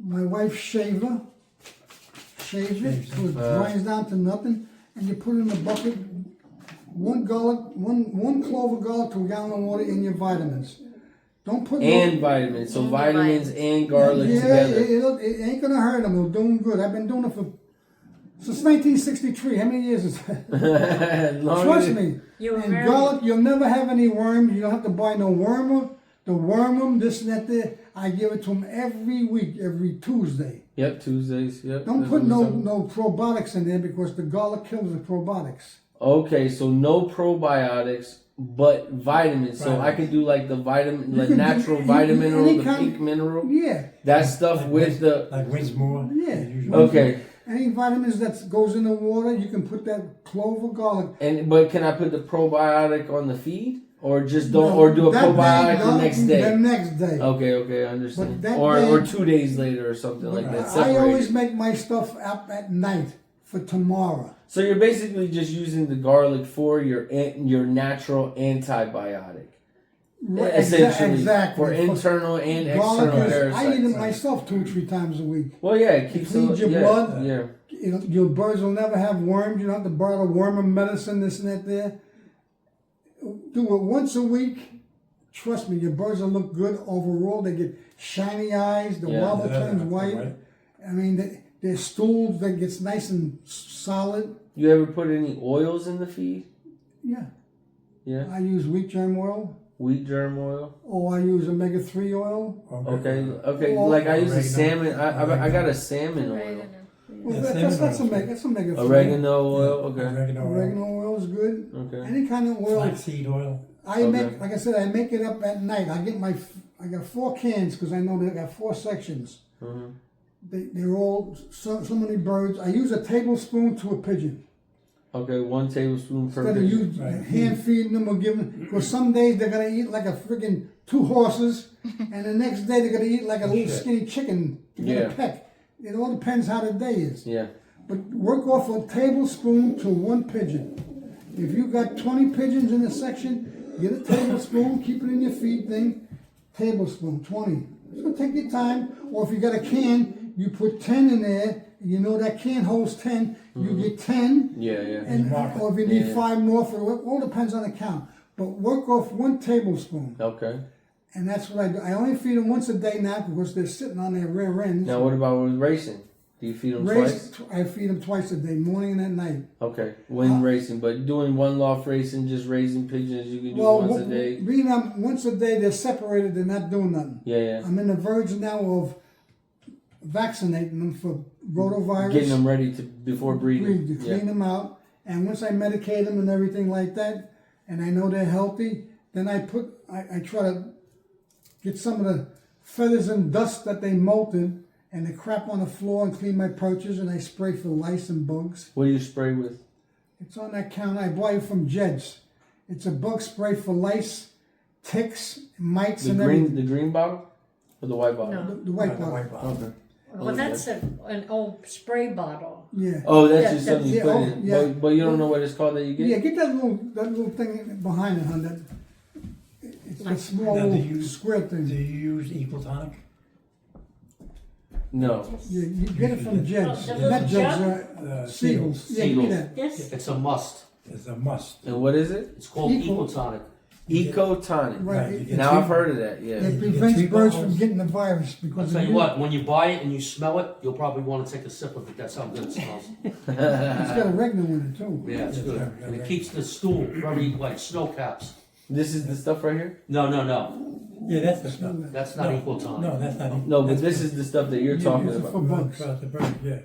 My wife shaves it till it grinds down to nothing. And you put it in a bucket. One clove of garlic to a gallon of water in your vitamins. Don't put
And vitamins. So vitamins and garlic together.
it ain't gonna hurt them. We're doing good. I've been doing it since 1963. How many years is that?
Long
Trust
as-
me.
You were
And
married.
garlic, you'll never have any worms. You don't have to buy no wormer. The worm them, this and that there. I give it to them every week, every Tuesday.
Yep, Tuesdays. Yep.
Don't
that's
put
what
no
we do.
probiotics in there because the garlic kills the probiotics.
Okay, so no probiotics, but vitamins. So I could do like the vitamin, the
can do
natural
any
vitamin mineral, the
kind-
pink mineral.
Yeah,
That stuff with the.
like Winsmore.
Yeah.
Usually.
Okay,
any vitamins that goes in the water, you can put that clove of garlic.
but can I put the probiotic on the feed, or just don't, or do a
That day,
probiotic the next
The
day?
next day.
Okay, I understand.
But that
Or
day-
2 days later or something like that.
I
Separated.
always make my stuff up at night for tomorrow.
So you're basically just using the garlic for your natural antibiotic. Essentially,
Exactly.
for internal and
Garlic
external
is,
parasites.
I eat it myself 2 or 3 times a week.
Well, yeah, it keeps
Cleans your
yeah,
blood.
Yeah,
Your birds will never have worms. You don't have to borrow worm medicine, this and that there. Do it once a week. Trust me, your birds will look good overall. They get shiny eyes. The
Yeah.
wobble
Yeah,
turns
that's
white.
right.
I mean, their stools that gets nice and solid.
You ever put any oils in the feed?
Yeah.
Yeah,
I use wheat germ oil,
wheat germ oil.
or I use omega-3 oil.
Okay.
Well,
Like I use a
oregano.
salmon. I got a salmon oil.
Oregano.
Well,
Yeah,
that's
salmon oil.
that's omega-3.
Oregano oil. Okay.
Oregano oil is good.
Okay.
Any kind of oil.
Flaxseed oil.
I
Okay.
make, like I said, I make it up at night. I got 4 cans because I know they got 4 sections.
Mhm.
They're all so many birds. I use a tablespoon to a pigeon.
Okay. 1 tablespoon per.
Instead of
pigeon.
you
Right.
hand feeding them or giving, because some days they're gonna eat like a friggin' 2 horses, and the next day they're gonna eat like a little
Shit.
skinny chicken to get
Yeah.
a peck. It all depends how the day is.
Yeah.
But work off a tablespoon to 1 pigeon. If you got 20 pigeons in a section, get a tablespoon, keep it in your feed thing. Tablespoon, 20. So take your time, or if you got a can, you put 10 in there. You know that can holds 10. You get 10,
Yeah.
and or if you need 5 more, it all depends on the count. But work off 1 tablespoon,
Okay.
and that's what I do. I only feed them once a day now because they're sitting on their rear ends.
Now, what about with racing? Do you feed them twice?
I feed them twice a day, morning and at night.
Okay, when racing, but doing one loft racing, just raising pigeons, you can do once a day.
Being once a day, they're separated. They're not doing nothing.
Yeah.
I'm in the verge now of vaccinating them for rotavirus.
Getting them ready before breeding.
To clean them out, and once I medicate them and everything like that, and I know they're healthy, then I try to get some of the feathers and dust that they molted and the crap on the floor and clean my perches, and I spray for lice and bugs.
What do you spray with?
It's on that counter. I buy it from Jed's. It's a bug spray for lice, ticks, mites, and everything.
The green bottle or the white bottle?
No.
The white bottle.
Okay.
Well, that's an old spray bottle.
Yeah.
Oh, that's just something you
yeah,
put
oh,
in.
yeah.
But you don't know what it's called that you get?
Yeah, get that little thing behind it, hon. It's a small
Now, do
little
you-
square
Do
thing.
you use Equal Tonic?
No.
Yeah, you get it from Jed's.
Oh, the
Not
little
Jed's,
jug?
Seagulls. Yeah, give me
Seagulls.
that.
This,
It's a must.
It's a must.
And what is it?
It's called
Equal-
Equal Tonic.
Eco Tonic.
Right.
you get
Now
three-
I've heard of that. Yeah.
It
You
prevents
get 3
birds from
bottles.
getting the virus
I'll
because
tell
of
you what, when you buy it and you smell it, you'll probably want to take a sip of it. That's how good it smells.
It's got oregano in it too.
Yeah, it's
Yeah,
good.
yeah,
And
yeah.
it keeps the stool very like snow caps.
This is the stuff right here?
No.
Yeah, that's the stuff.
That's not Equal Tonic.
No, that's not.
No, but
that's
this is the stuff that you're talking
it's
about.
for bugs.
For the bird, yeah.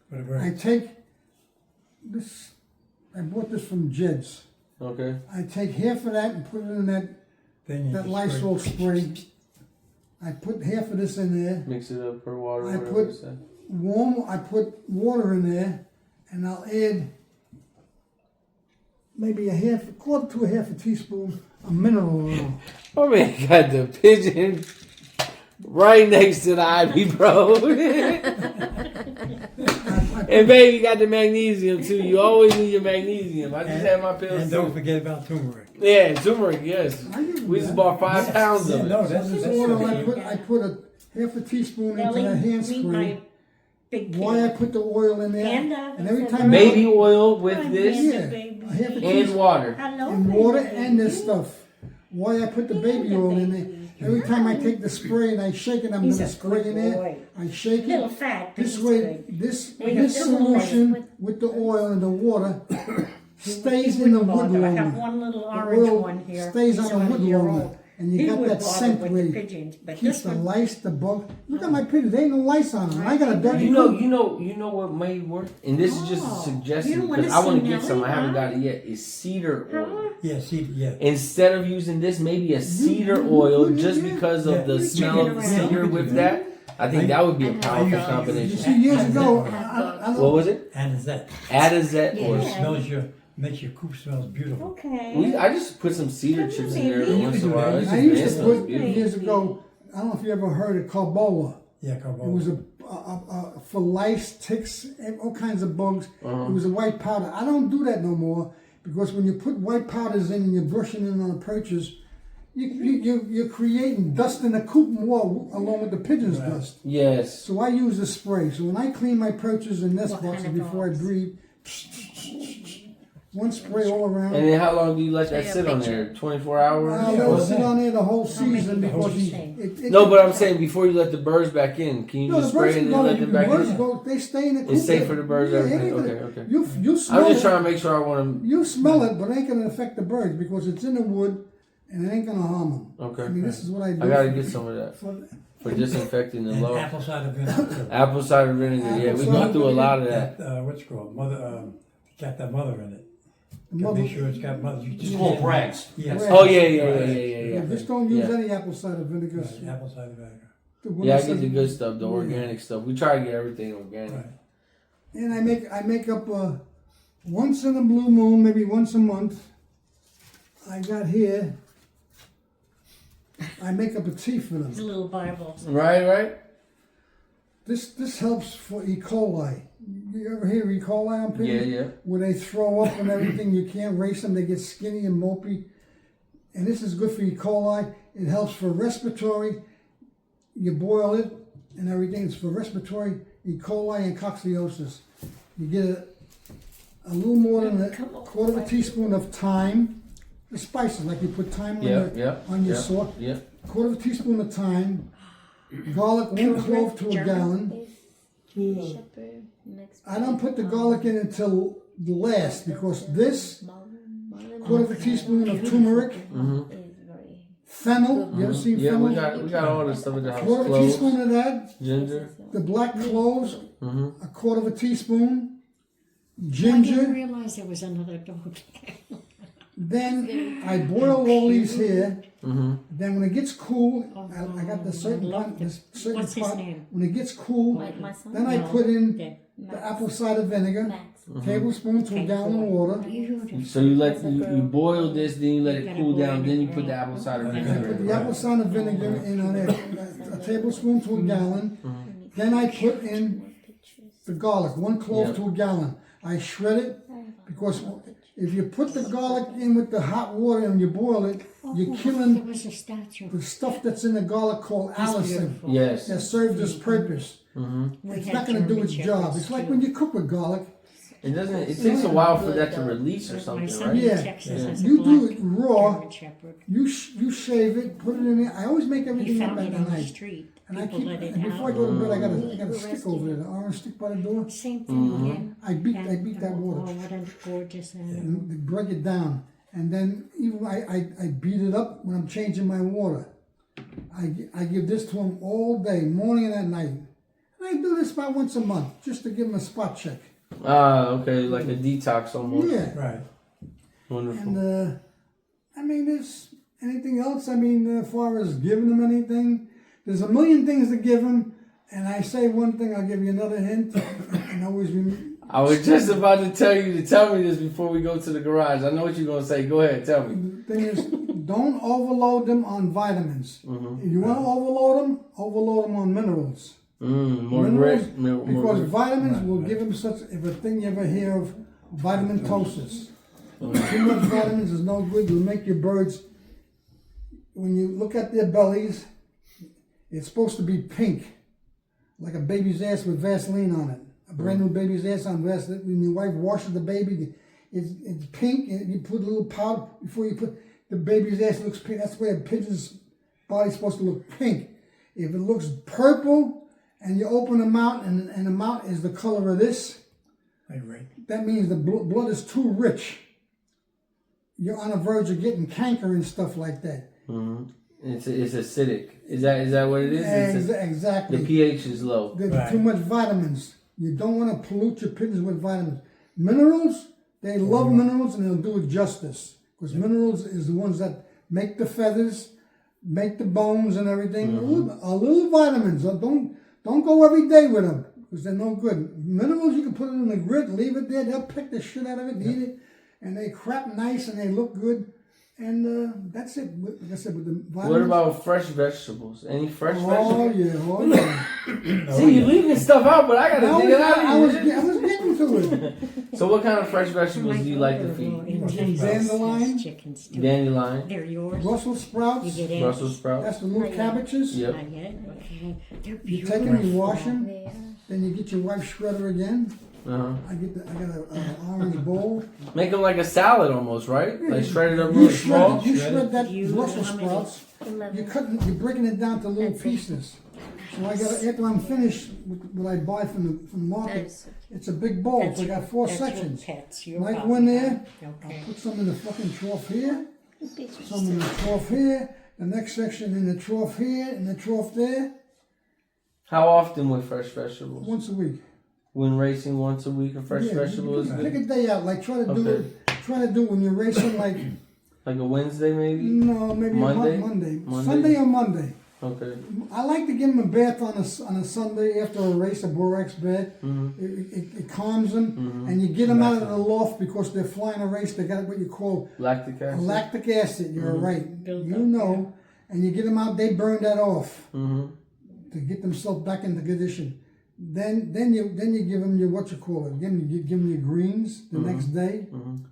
For the
I
bird.
take this. I bought this from Jed's.
Okay.
I take half of that and put it in that
Then you just
Lysol spray. I put half of this in there.
Mix it up for water.
I
whatever
put-
it said.
I put water in there, and I'll add maybe a quarter to a half a teaspoon of mineral oil.
Oh man, got the pigeon right next to the ivy, bro. And baby got the magnesium too. You always need your magnesium. I just had my pills
And don't
too.
forget about turmeric.
Yeah, turmeric, yes.
I do
We just
that.
bought 5 pounds
Yeah,
of it.
no, that's
This
that's
oil,
okay.
I put a half a teaspoon into
Nellie,
that hand
read my
spray.
big
Why I
kid.
put the oil in there,
Panda,
and every
it's
time
Baby oil with
Hi,
this
yeah,
baby.
I have to
and water.
Hello,
and water
baby.
and this stuff. Why I put the baby oil in there? Every time I take the spray and I shake it, I'm
He's
gonna
a
spray
good
in there.
boy.
I shake
Little
it.
fat.
This
but
way,
he's good.
this
They have different
solution
ways.
with the oil and the water stays in the wood
Bother. I have
longer.
one little
The
orange
oil
one here.
stays
He's
on the wood
a year
longer,
old.
and you
He
got
would
that
bother
scent
with
where
the
you
pigeons, but
keeps
this
the
one,
lice, the bug. Look at my pigeons; they ain't no lice on them. I got a dirty.
You know what may work? And this is just a
Oh,
suggestion
you don't wanna
because I want to
see
get some. I haven't
Nelly,
got it yet. Is cedar oil.
Yeah, see, yeah.
Instead of using this, maybe a cedar oil just because of the
Yeah.
smell of the
Check it around.
cedar with that. I think that would be a powerful
You
combination.
see, years ago,
What was it?
And it's that.
Atazet
Yeah.
oil.
It smells makes your coop smells beautiful.
okay.
I just put some cedar chips in there every
Baby.
once in a while. It's
I
just,
used
it
to
smells
put
beautiful.
years ago. I don't know if you ever heard of carbola.
Yeah,
It was for lice, ticks, and all kinds of bugs.
Uh-huh.
It was a white powder. I don't do that no more because when you put white powders in and you're brushing in on the perches, you're creating dust in the coop wall along with the pigeon's
Right.
dust.
Yes.
So I use a spray. So when I clean my perches and nest
What
boxes
kind of
before I
dogs?
breed, one spray all around.
And then how long do you let that
Show you a
sit on
picture.
there? 24 hours?
They'll sit on there the whole
many
season
birds
because
you see?
No, but I'm saying before you let the birds back in, can you
No,
just
the birds
spray and
can
then
go.
let them back
Birds
in?
go. They stay in the coop.
It's safe for the birds.
Yeah,
Everything.
it ain't
Okay,
gonna-
okay.
You smell
I'm just
it.
trying to make sure I want
You smell it, but it ain't gonna affect the birds because it's in the wood and it ain't gonna harm them.
to. Okay.
I mean, this is what I do.
I gotta get some of that for disinfecting the
And
low.
apple cider vinegar.
Apple cider vinegar. Yeah, we
Apple
go
cider
through a lot of
That,
that.
what's it called? Mother, got that mother in it.
Mother-
Make sure it's got mother. You
It's
just
called
can't-
Bragg's.
Yes.
Oh yeah, yeah.
Yeah, just don't use
Yeah.
any apple cider vinegar.
Right, apple cider vinegar.
The one
Yeah, I
that
get the
says-
good stuff, the organic stuff. We try to get everything organic.
Right.
And I make up once in a blue moon, maybe once a month. I got here. I make up a tea for
It's a
them.
little Bible.
Right.
This helps for E. coli. You ever hear E. coli on pigeons?
Yeah.
Where they throw up and everything, you can't race them, they get skinny and mopey. And this is good for E. coli. It helps for respiratory. you boil it and everything. It's for respiratory E. coli and coccidiosis. You get a little more than a quarter of a teaspoon of thyme. The spices, like you put thyme on your sauce.
Yeah.
Quarter of a teaspoon of thyme. Garlic, 1 clove to a gallon. I don't put the garlic in until the last because this quarter of a teaspoon of turmeric, fennel. You ever seen
Yeah,
fennel?
we got all this stuff in the house.
Quarter of a
Cloves,
teaspoon of that.
ginger.
The black cloves, a quarter of a teaspoon.
I didn't
Ginger.
realize there was another dog.
Then I boil all these here. Then when it gets cool, I got the certain pot,
What's his
pot.
name?
When it gets cool,
My son.
then I put in
Okay.
the apple cider vinegar, tablespoon to a gallon of water.
Beautiful.
So you boil this, then you let it cool down, then you put the apple cider
I
vinegar
put
in.
the apple cider vinegar in on it, a tablespoon to a gallon. Then I put in the garlic, 1 clove to a gallon. I shred it because if you put the garlic in with the hot water and you boil it, you're
There
killing
was a statue.
the stuff that's in the garlic called allicin
Yes.
that serves this purpose. It's not going to do its job. It's like when you cook with garlic,
It doesn't. It takes a while for that to release or
My
something,
son
right?
in
Yeah.
Texas has a
You do
black
it raw.
German Shepherd.
you shave it, put it in there. I always make
He
everything up
found
at
it on the
night.
street.
And I
People
keep,
let it
and before I
out.
go to bed, I got a stick over there, the orange stick by the door.
Same thing, yeah.
I beat that
Oh,
water.
what a gorgeous animal.
And break it down. And then even I beat it up when I'm changing my water. I give this to him all day, morning and at night. And I do this about once a month, just to give him a spot check.
Ah, okay, like a detox almost.
Yeah.
Right.
Wonderful.
And I mean, there's anything else? I mean, as far as giving him anything, there's a million things to give him. And I say one thing, I'll give you another hint. And always
I was just about to tell you to tell me this before we go to the garage. I know what you're gonna say. Go ahead, tell me.
the thing is, don't overload them on vitamins. If you want to overload them on minerals.
More
Minerals,
grit, more
because
grit.
vitamins will give them such. If a thing you ever hear of, vitamintosis. Too much vitamins is no good. You'll make your birds. When you look at their bellies, it's supposed to be pink, like a baby's ass with Vaseline on it. A brand new baby's ass on Vaseline. When your wife washes the baby, it's pink, and you put a little powder before you put the baby's ass. Looks pink. That's the way a pigeon's body's supposed to look pink. If it looks purple and you open the mouth and the mouth is the color of this,
Right.
that means the blood is too rich. You're on the verge of getting canker and stuff like that.
It's acidic. Is that what it is? It's
Exactly.
the pH is low.
There's
Right.
too much vitamins. You don't want to pollute your pigeons with vitamins. Minerals, they love minerals and they'll do it justice. Because minerals is the ones that make the feathers, make the bones and everything. A little vitamins. Don't go every day with them because they're no good. Minerals, you can put it in the grit, leave it there. They'll pick the shit out of it and eat it. And they crap nice and they look good. And that's it. Like I said, with the vitamins.
What about fresh vegetables? Any fresh
Oh,
vegetables?
yeah, oh, yeah.
See, you leaving stuff out, but I gotta dig it out
I
of
was
here.
getting to it.
So what kind of fresh vegetables do you like to feed?
In Texas,
Dandelion?
has chickens too.
Dandelion,
They're yours.
Brussels sprouts.
You get eggs.
Brussels sprouts.
That's the little cabbages.
Yep.
Not yet. Okay. They're
You
beautiful.
take them, you wash them, then you get your wife's shredder again.
Uh-huh.
I got an orange bowl.
Make them like a salad almost, right? Like shredded up really small.
You shred that
Beautiful.
Brussels sprouts. You're breaking it down to little pieces. So after I'm finished with what I buy from the market, it's a big bowl. So I got 4
That's your
sections.
pets. Your
Like
puppy.
one there,
Okay.
I'll put some in the fucking trough here, some in the trough here, the next section in the trough here, and the trough there,
How often with fresh vegetables?
once a week.
When racing once a week of fresh
Yeah,
vegetables?
Pick a day out. Like try to do
Okay.
it. Try to do when you're racing. Like
Like a Wednesday maybe?
no, maybe
Monday?
Monday,
Monday?
Sunday or Monday.
Okay.
I like to give them a bath on a Sunday after a race, a borax bath. It calms them, and you get them out of the loft because they're flying a race. They got what you call
Lactic acid?
lactic acid. You're right.
Built
You
up,
know, and you get them out. They burn that off
Mm-hmm.
to get themselves back into condition. Then you give them your what you call it. Again, you give them your greens the next day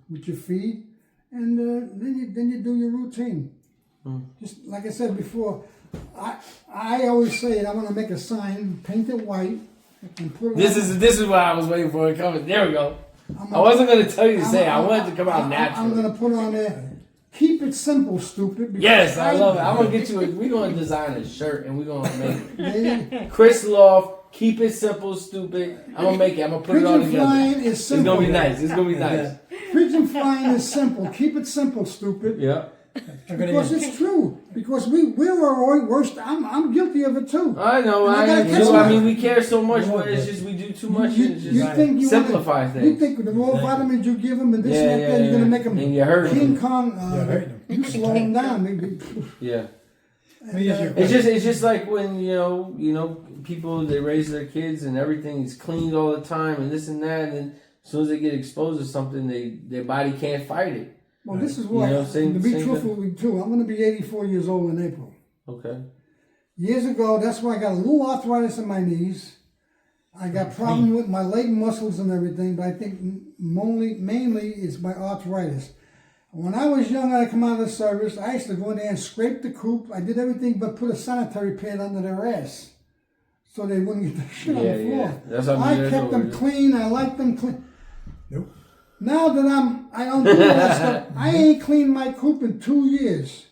with your feed, and then you do your routine. Just like I said before, I always say I'm gonna make a sign, paint it white, and put it.
This is what I was waiting for it coming. There we go. I wasn't gonna tell you to say it. I wanted it to come out naturally.
I'm gonna put on there. Keep it simple, stupid.
Yes, I love it. I'm gonna get you. We're gonna design a shirt and we're gonna make it. Chris Loft. Keep it simple, stupid. I'm gonna make it. I'm gonna put it all
Pigeon
together.
flying is simple.
It's gonna be nice. It's gonna be nice.
Pigeon flying is simple. Keep it simple, stupid.
Yeah.
Because it's true. Because we're our worst. I'm guilty of it too.
I know.
And I
I
gotta
am
catch
too.
my-
I mean, we care so much, but it's just we do too much.
You,
and it's
you
just
think you
simplify
wanna,
things.
You think with the more vitamins you give them and this
Yeah,
and that,
yeah,
you're gonna
yeah.
make them
And you hurt
King
them.
Kong.
hurt them.
You slow them down. Maybe.
Yeah.
It's
It's just like when you know people, they raise their kids and everything is cleaned all the time and this and that, and then as soon as they get exposed to something, their body can't fight it.
Well, this is why.
You know, same
to be
thing.
truthful with you too, I'm gonna be 84 years old in April.
Okay.
Years ago, that's why I got a little arthritis in my knees. I got problem with my leg muscles and everything, but I think mainly it's my arthritis. When I was young, I come out of the service, I used to go in there and scrape the coop. I did everything but put a sanitary pad under their ass so they wouldn't get the shit on the floor.
Yeah. That's how
I kept them clean. I liked them clean.
Nope.
Now that I don't do all that stuff. I ain't cleaned my coop in 2 years.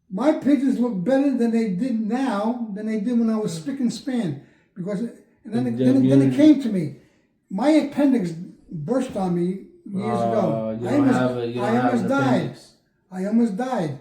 My pigeons look better than they did now than they did when I was spick and span. Because then it came to me. My appendix burst on me years ago.
You
I
don't
almost
have an
died.
appendix.
I almost died.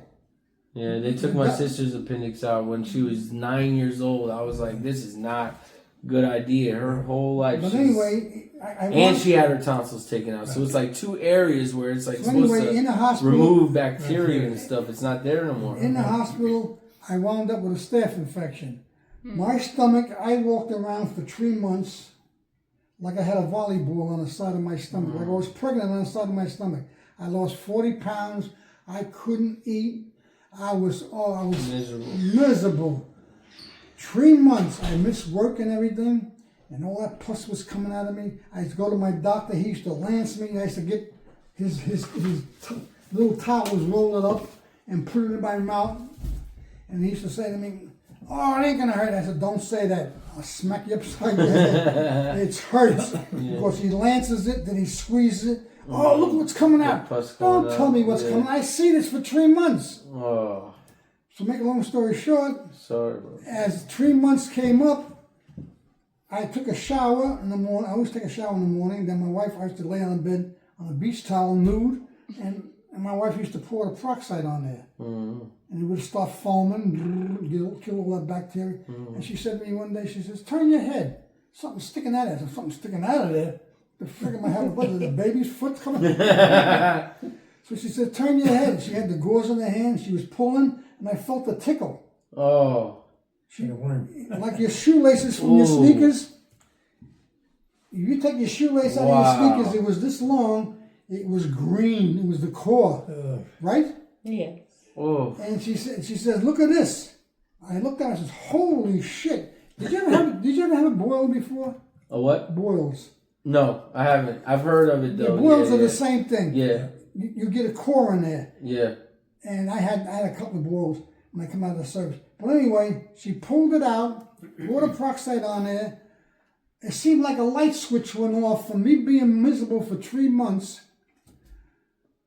Yeah, they took my sister's appendix out when she was 9 years old. I was like, this is not a good idea. Her whole life.
But
she's-
anyway,
and she had her tonsils taken out. So it's like two areas where it's like
So
supposed
anyway, in the
to
hospital,
remove bacteria and stuff. It's not there no more.
in the hospital, I wound up with a staph infection. My stomach, I walked around for 3 months like I had a volleyball on the side of my stomach. Like I was pregnant on the side of my stomach. I lost 40 pounds. I couldn't eat. I was miserable. 3 months. I missed work and everything. And all that pus was coming out of me. I used to go to my doctor. He used to lance me. I used to get his little towels, roll it up, and put it in my mouth. And he used to say to me, "Oh, it ain't gonna hurt." I said, "Don't say that. I'll smack you upside the head. It hurts." Because he lances it, then he squeezes it. "Oh, look what's coming out." Don't tell me what's coming. I see this for 3 months.
Oh,
So make a long story short,
sorry, bro.
as 3 months came up, I took a shower in the morning. I always take a shower in the morning. Then my wife, I used to lay on the bed on a beach towel nude, and my wife used to pour the peroxide on there. And it would start foaming, kill all that bacteria. And she said to me one day, she says, "Turn your head. Something's sticking out of there." Something sticking out of there. The frick my head, what is it, the baby's foot coming? So she said, "Turn your head." She had the gauze in her hand. She was pulling, and I felt a tickle.
Oh,
Like your shoelaces from your sneakers. If you take your shoelace out of your sneakers, it was this long. It was green. It was the core, right?
Yes.
oh,
And she says, "Look at this." I looked at it and says, "Holy shit! Did you ever have a boil before?
a what?
Boils.
No, I haven't. I've heard of it
The
though.
boils are
yeah.
the same thing.
Yeah,
You get a core in there,
yeah.
and I had a couple of boils when I come out of the service. But anyway, she pulled it out, poured a peroxide on there. It seemed like a light switch went off from me being miserable for 3 months.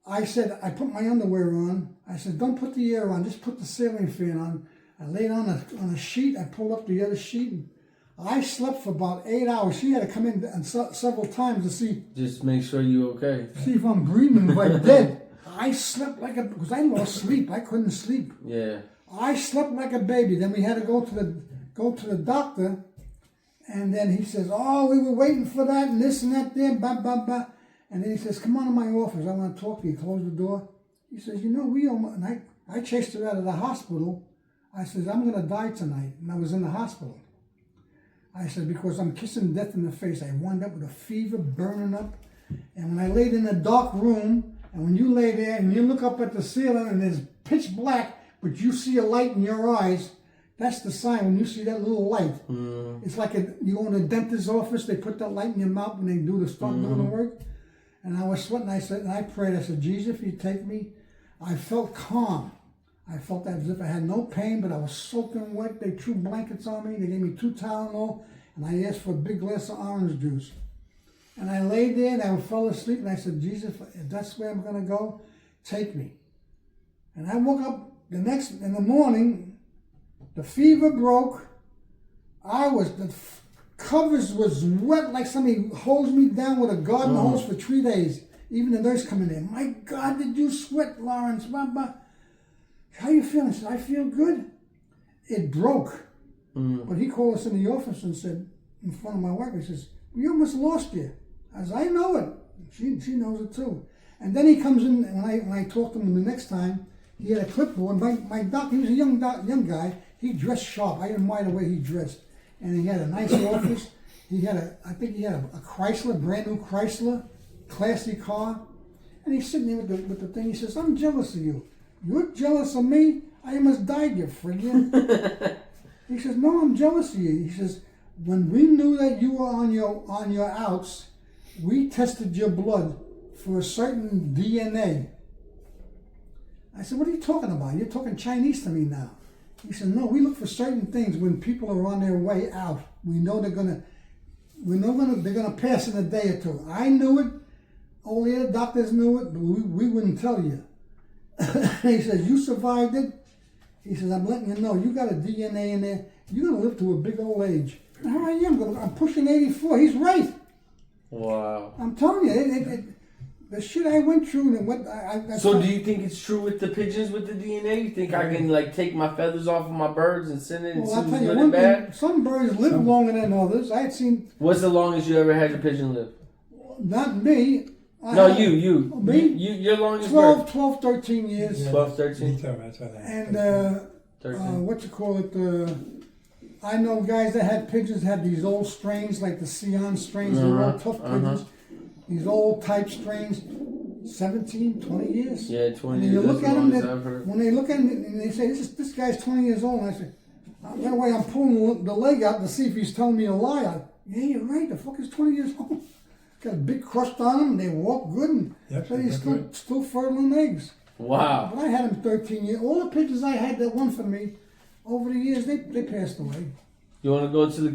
I said, I put my underwear on. I said, "Don't put the air on, just put the ceiling fan on." I laid on a sheet. I pulled up the other sheet. And I slept for about 8 hours. She had to come in several times to see
Just make sure you okay.
if I'm breathing, if I'm dead. I slept like because I lost sleep. I couldn't sleep.
Yeah.
I slept like a baby. Then we had to go to the doctor, and then he says, "Oh, we were waiting for that and this and that there, blah blah blah." And then he says, "Come on to my office. I want to talk to you." Close the door. He says, "You know, we almost." And I chased her out of the hospital. I says, "I'm gonna die tonight," and I was in the hospital. I said, because I'm kissing death in the face. I wound up with a fever, burning up, and when I laid in a dark room, and when you lay there and you look up at the ceiling and it's pitch black, but you see a light in your eyes, that's the sign when you see that little light. It's like you go in a dentist's office, they put that light in your mouth when they start doing the work. And I was sweating. I said, and I prayed. I said, "Jesus, if you take me," I felt calm. I felt as if I had no pain, but I was soaking wet. They threw blankets on me. They gave me 2 Tylenol, and I asked for a big glass of orange juice. And I laid there and I fell asleep, and I said, Jesus, if that's where I'm going to go, take me. And I woke up in the morning, the fever broke. The covers was wet like somebody hosed me down with a garden hose for 3 days. Even the nurse coming in, my God, did you sweat, Lawrence? How you feeling? I said, I feel good. It broke. But he called us in the office and said, in front of my wife, he says, we almost lost you. I said, I know it. She knows it too. And then he comes in, and when I talked to him the next time, he had a clipboard. My doctor, he was a young guy. He dressed sharp. I didn't mind the way he dressed. And he had a nice office. I think he had a Chrysler, brand new Chrysler, classy car. And he's sitting there with the thing. He says, I'm jealous of you. You're jealous of me? I almost died, you friggin'. He says, no, I'm jealous of you. He says, when we knew that you were on your outs, we tested your blood for a certain DNA. I said, what are you talking about? You're talking Chinese to me now. He said, no, we look for certain things when people are on their way out. We know they're gonna pass in a day or two. I knew it. All the other doctors knew it, but we wouldn't tell you. He says, you survived it. He says, I'm letting you know, you got a DNA in there. You're gonna live to a big old age. And here I am. I'm pushing 84. He's right.
Wow.
I'm telling you, the shit I went through and what I
So do you think it's true with the pigeons with the DNA? You think I can like take my feathers off of my birds and send it and see
I'll
who's
tell you
good
one
and bad?
thing, some birds live longer than others. I had seen,
What's the longest you ever had your pigeon live?
not me.
You.
Me?
Your longest bird.
12, 13 years.
Yeah,
12, 13?
Me too, that's what I
And
13.
what you call it? I know guys that had pigeons had these old strains like the Sion strains. They were all tough pigeons. These old type strains, 17, 20 years.
Yeah, 20
And
years.
you look at them,
I've heard.
when they look at him and they say, this guy's 20 years old. And I say, that way I'm pulling the leg out to see if he's telling me a lie. Yeah, you're right. The fuck is 20 years old. Got a big crust on him. They walk good. And so he's still fertile eggs.
Wow.
But I had him 13 years. All the pigeons I had that won for me, over the years, they passed away.
You wanna go to the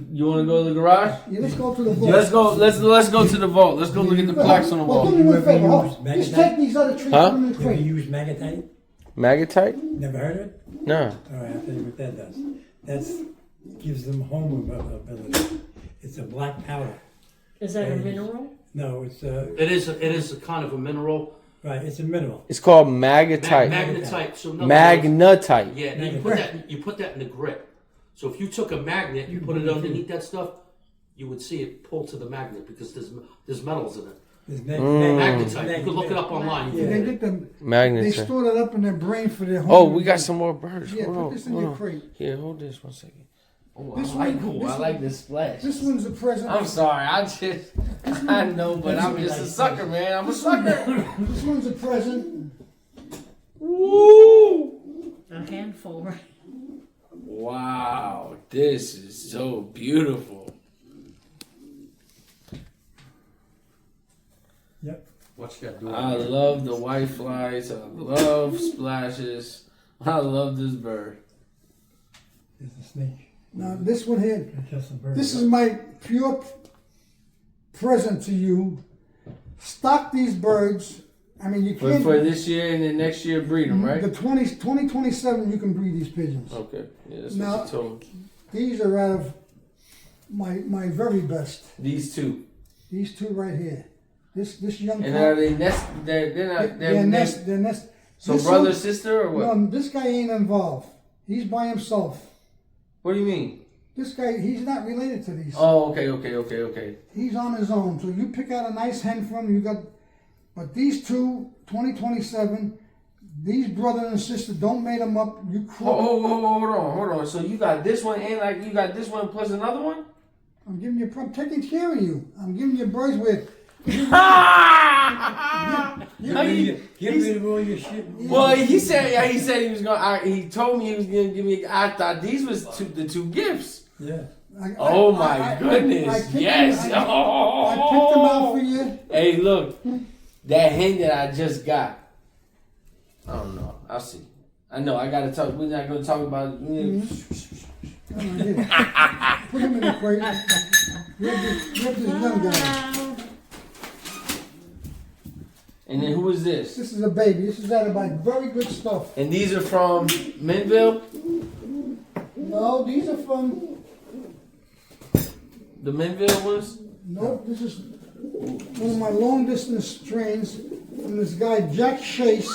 garage?
Yeah, let's go to the vault.
Let's go to the vault. Let's go look at the plaques on the
Well,
wall.
do me one favor.
Magnetite?
Just take these other trees
Huh?
and put them in the
You ever
crate.
use magnetite?
Magnetite?
Never heard of it?
No.
All right, I'll tell you what that does. That gives them home ability. It's a black powder.
Is that a mineral?
No, it's
It is a kind of a mineral.
right. It's a mineral.
It's called magnetite.
Magnetite. So in other words,
Magnetite.
yeah, and you put that in the grip. So if you took a magnet, you put it underneath that stuff, you would see it pull to the magnet because there's metals in it.
There's
Magnetite. You can look it up online.
They get them. They
Magnetite.
store that up in their brain for their home.
Oh, we got some more birds.
Yeah,
Hold
put
on,
this in
hold
your
on.
crate.
Here, hold this 1 second. Oh,
This
I like
one-
cool.
this
I like this splash.
This one's a present.
I'm sorry. I know, but I'm just a sucker, man. I'm a sucker.
This one's a present.
Woo!
A handful, right?
Wow, this is so beautiful.
Yep.
What you got to do?
I love the white flies. I love splashes. I love this bird.
There's a snake.
Now this one here.
Just a bird.
This is my pure present to you. Stock these birds. I mean, you
For
can't.
this year and then next year breed them, right?
The 2027, you can breed these pigeons.
Okay, yeah, that's
Now-
what you told me.
These are out of my very best.
These two.
These two right here. This young.
And are they nest? They're not. They're nest.
They're nest.
So
this
brother,
one-
sister, or what?
No, this guy ain't involved. He's by himself.
What do you mean?
This guy, he's not related to these.
Oh, okay.
He's on his own. So you pick out a nice hen from him. You got, but these two, 2027, these brother and sister, don't mate them up. You
Hold on. So you got this one and like you got this one plus another one?
I'm giving you, I'm taking care of you. I'm giving you birds with.
Get rid of all your shit.
Well, he said he was gonna. He told me he was gonna give me. I thought these was the two gifts.
Yeah.
Oh my goodness!
I picked
Yes.
them out for you.
Hey, look, that hen that I just got. I don't know. I'll see. I know. I gotta talk. We're not gonna talk about.
Come on, here. Put him in the crate. Grab this young guy.
And then who is this?
This is a baby. This is out of my very good stuff.
And these are from Minville.
No, these are from.
The Minville ones.
Nope, this is one of my long distance trains from this guy Jack Chase.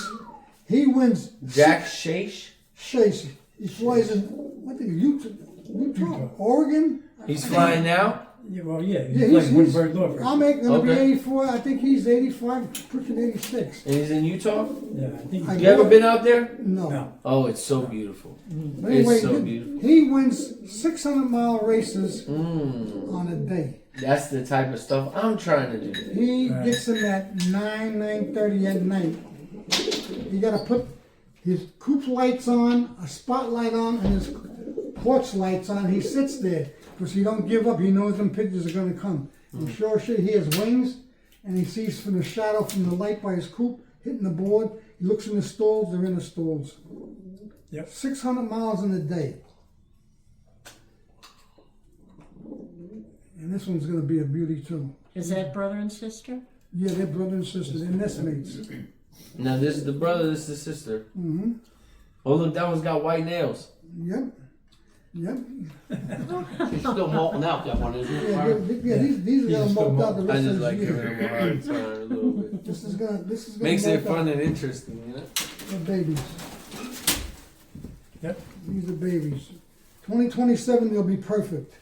He wins.
Jack Chase.
Chase. He flies in what the Utah, Oregon.
He's flying now.
Yeah, well, yeah,
Yeah,
he's like Woodburn Law Firm.
I'm gonna be
Okay.
84. I think he's 85, pushing 86.
And he's in Utah.
Yeah, I think
I-
You ever been out there?
No.
no.
Oh, it's so beautiful.
But anyway,
It's so beautiful.
he wins 600-mile races
Mm,
on a day.
that's the type of stuff I'm trying to do.
He
Right.
gets them at 9:30 at night. You gotta put his coupe lights on, a spotlight on, and his porch lights on. He sits there because he don't give up. He knows them pigeons are gonna come. And sure shit, he has wings, and he sees from the shadow from the light by his coupe hitting the board. He looks in the stalls. They're in the stalls.
Yep.
600 miles in a day. And this one's gonna be a beauty too.
Is that brother and sister?
Yeah, they're brother and sister. They're nestmates.
Now this is the brother. This is the sister.
Mm-hmm.
Oh look, that one's got white nails.
Yep. Yep.
She's still malting out that one, isn't it?
Yeah,
Mark?
these are
He's
gonna
still
molt out the
I
rest
just
of
like
this
giving
year.
him a hard time a little bit.
This is gonna
Makes it
molt
fun
out.
and interesting, you know.
They're babies.
Yep.
These are babies. 2027 they'll be perfect.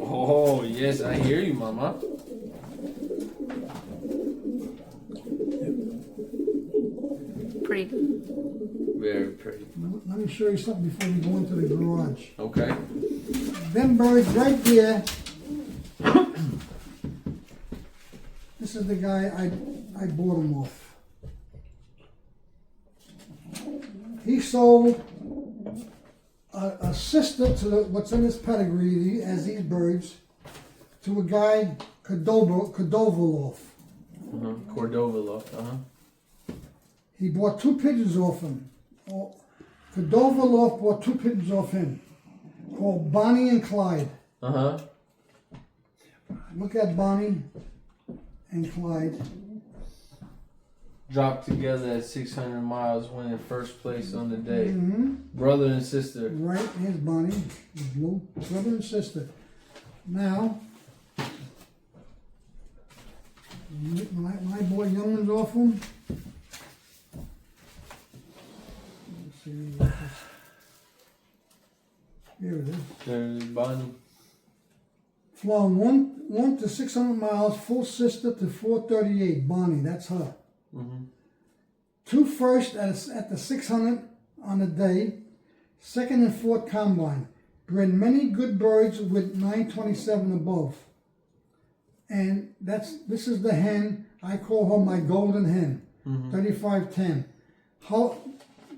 Oh yes, I hear you, Mama.
Pretty.
Very pretty.
Let me show you something before we go into the garage.
Okay.
Them birds right there. This is the guy I bought him off. He sold a sister to what's in his pedigree as these birds to a guy Cordova Loft.
Cordova Loft.
He bought 2 pigeons off him. Cordova Loft bought 2 pigeons off him called Bonnie and Clyde. Look at Bonnie and Clyde.
Dropped together at 600 miles, winning first place on the day.
Mm-hmm.
Brother and sister.
Right, here's Bonnie, the blue, brother and sister. Now, when I bought young ones off them, let's see, here it is.
There's Bonnie.
Flown 1 to 600 miles, full sister to 438. Bonnie, that's her. 2 first at the 600 on a day, 2nd and 4th combine. Bred many good birds with 927 above. And this is the hen. I call her my golden hen, 3510.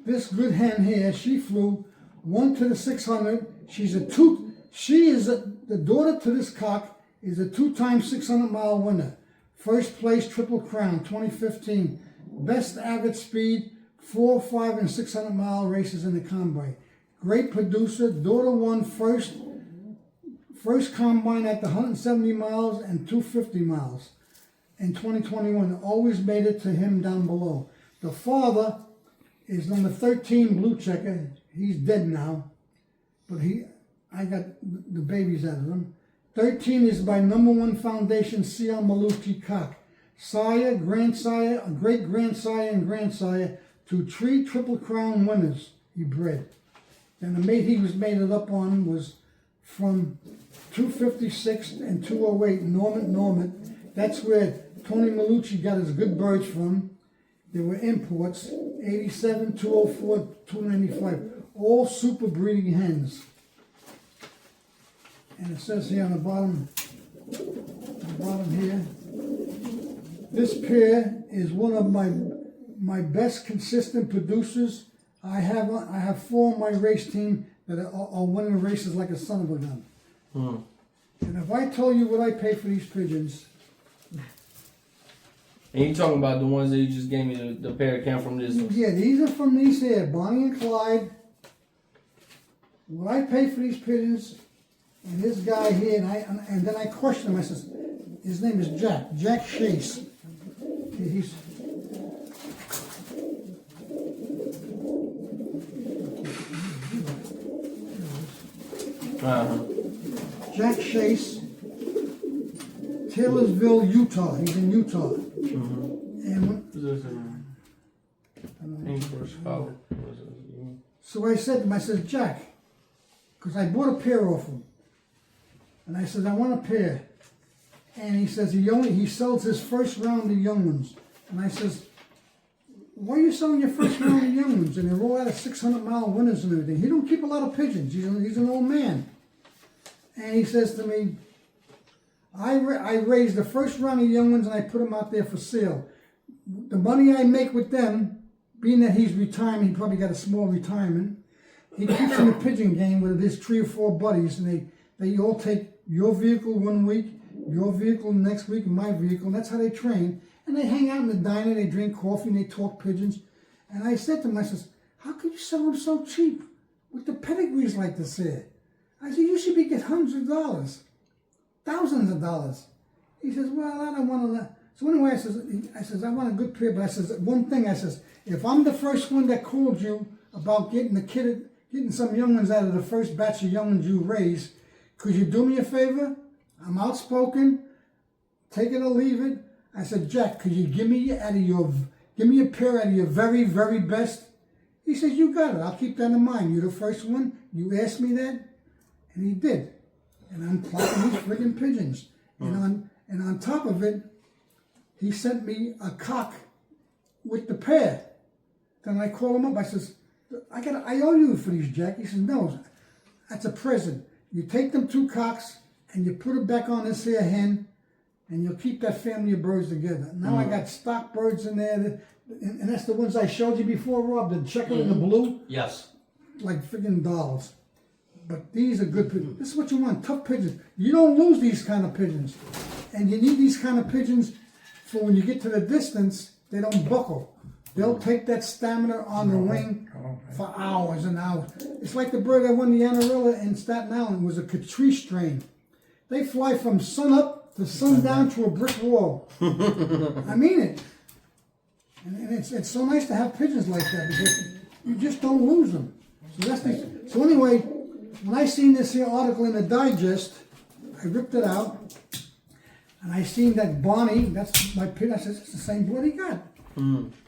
This good hen here, she flew 1 to the 600. She is the daughter to this cock, is a 2-time 600-mile winner. First place Triple Crown, 2015. Best average speed, 4, 5, and 600-mile races in the combine. Great producer. Daughter won first combine at the 170 miles and 250 miles in 2021. Always made it to him down below. The father is number 13 blue checker. He's dead now, but I got the babies out of him. 13 is by number 1 foundation C.L. Malucci cock. Sire, grandsire, great-grandsire, and grandsire to 3 Triple Crown winners he bred. And the mate he was mated up on was from 256 and 208, Norman. That's where Tony Malucci got his good birds from. They were imports, 87, 204, 295. All super breeding hens. And it says here on the bottom here, this pair is one of my best consistent producers. I have 4 on my race team that are winning races like a son of a gun. And if I told you what I pay for these pigeons,
And you talking about the ones that you just gave me the pair that came from this one?
Yeah, these are from these here, Bonnie and Clyde. What I pay for these pigeons, and this guy here, and then I questioned him. I says, his name is Jack Chase. He's Jack Chase, Taylorsville, Utah. He's in Utah. And so I said to him, I said, Jack, because I bought a pair off him. And I said, I want a pair. And he says he sells his first round of young ones. And I says, why are you selling your first round of young ones? And they're all out of 600-mile winners and everything. He don't keep a lot of pigeons. He's an old man. And he says to me, I raised the first round of young ones and I put them out there for sale. The money I make with them, being that he's retiring, he probably got a small retirement. He keeps in the pigeon game with his 3 or 4 buddies, and they all take your vehicle one week, your vehicle next week, and my vehicle, and that's how they train. And they hang out in the diner, they drink coffee, and they talk pigeons. And I said to him, I says, how could you sell them so cheap with the pedigrees like this here? I said, you should be getting hundreds of dollars, thousands of dollars. He says, well, I don't want to. So anyway, I says, I want a good pair, but I says, one thing, I says, if I'm the first one that called you about getting some young ones out of the first batch of young ones you raised, could you do me a favor? I'm outspoken, take it or leave it. I said, Jack, could you give me a pair out of your very, very best? He says, you got it. I'll keep that in mind. You're the first one. You asked me that. And he did. And I'm plucking these friggin' pigeons. And on top of it, he sent me a cock with the pair. Then I call him up. I says, I owe you for these, Jack. He says, no, that's a present. You take them 2 cocks and you put it back on this here hen, and you'll keep that family of birds together. Now I got stock birds in there, and that's the ones I showed you before, Rob, the checker and the blue.
Yes.
Like friggin' dolls. But these are good pigeons. This is what you want, tough pigeons. You don't lose these kind of pigeons. And you need these kind of pigeons for when you get to the distance, they don't buckle. They'll take that stamina on the wing for hours and hours. It's like the bird that won the Anarilla in Staten Island. It was a Catrice strain. They fly from sun up to sundown to a brick wall. I mean it. And it's so nice to have pigeons like that because you just don't lose them. So anyway, when I seen this here article in the Digest, I ripped it out. And I seen that Bonnie, that's my pigeon. I said, it's the same bird he got.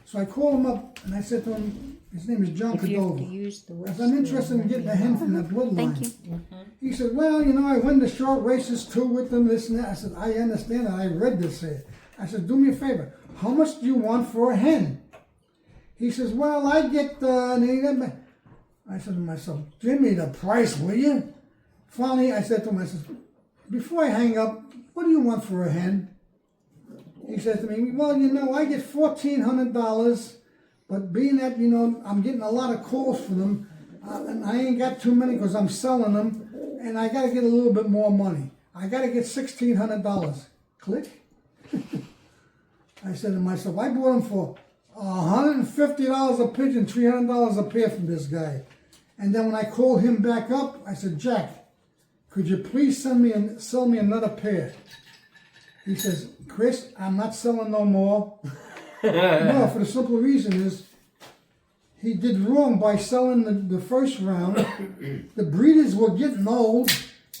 So I called him up and I said to him, his name is John Cordova. I said, I'm interested in getting a hen from that bloodline.
Thank you.
He said, well, I win the short races too with them, this and that. I said, I understand that. I read this here. I said, do me a favor. How much do you want for a hen? He says, well, I get, I said to myself, give me the price, will you? Finally, I said to him, I said, before I hang up, what do you want for a hen? He says to me, well, I get $1,400, but being that, I'm getting a lot of calls for them, and I ain't got too many because I'm selling them, and I got to get a little bit more money. I got to get $1,600. Click. I said to myself, I bought them for $150 a pigeon, $300 a pair from this guy. And then when I called him back up, I said, Jack, could you please sell me another pair? He says, Chris, I'm not selling no more. No, for the simple reason is he did wrong by selling the first round. The breeders were getting old.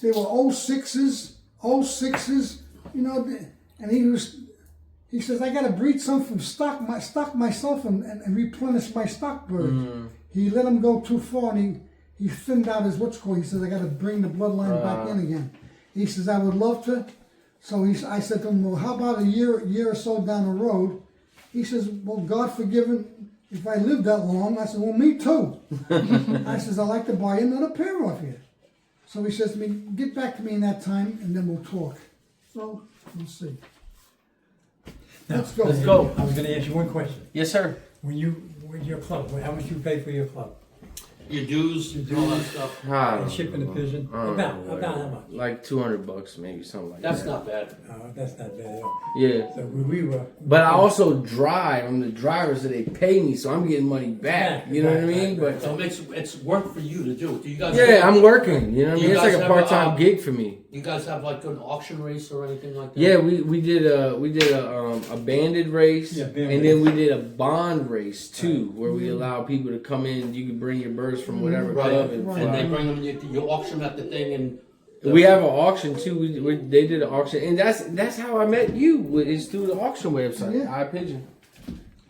They were 06s, and he says, I got to breed some from stock myself and replenish my stock birds. He let them go too far, and he thinned out his He says, I got to bring the bloodline back in again. He says, I would love to. So I said to him, well, how about a year or so down the road? He says, well, God forgiven, if I live that long. I said, well, me too. I says, I'd like to buy another pair off you. So he says to me, get back to me in that time, and then we'll talk. So, we'll see.
Now,
Let's go.
Let's go.
I was going to ask you one question.
Yes, sir.
With your club, how much you pay for your club?
Your dues, all that stuff.
And shipping the pigeon.
I don't
About
know,
how much?
like $200 maybe, something like
That's
that.
not bad.
That's not bad at all.
Yeah.
So we were.
But I also drive. I'm the driver, so they pay me, so I'm getting money back. You know what I mean?
Right.
But
So it's work for you to do. Do you guys?
yeah, I'm working. You know what I
You
mean? It's
guys
like a
have a,
part-time gig for me.
You guys have like an auction race or anything like that?
Yeah, we did a banded race,
Yeah, banded
and then
race.
we did a bond race too, where we allow people to come in. You can bring your birds from whatever
Right.
club and
Right.
And they
fly.
bring them. You auction at the thing, and
We have an auction too. They did an auction, and that's how I met you. Is through the auction website,
Yeah.
iPigeon.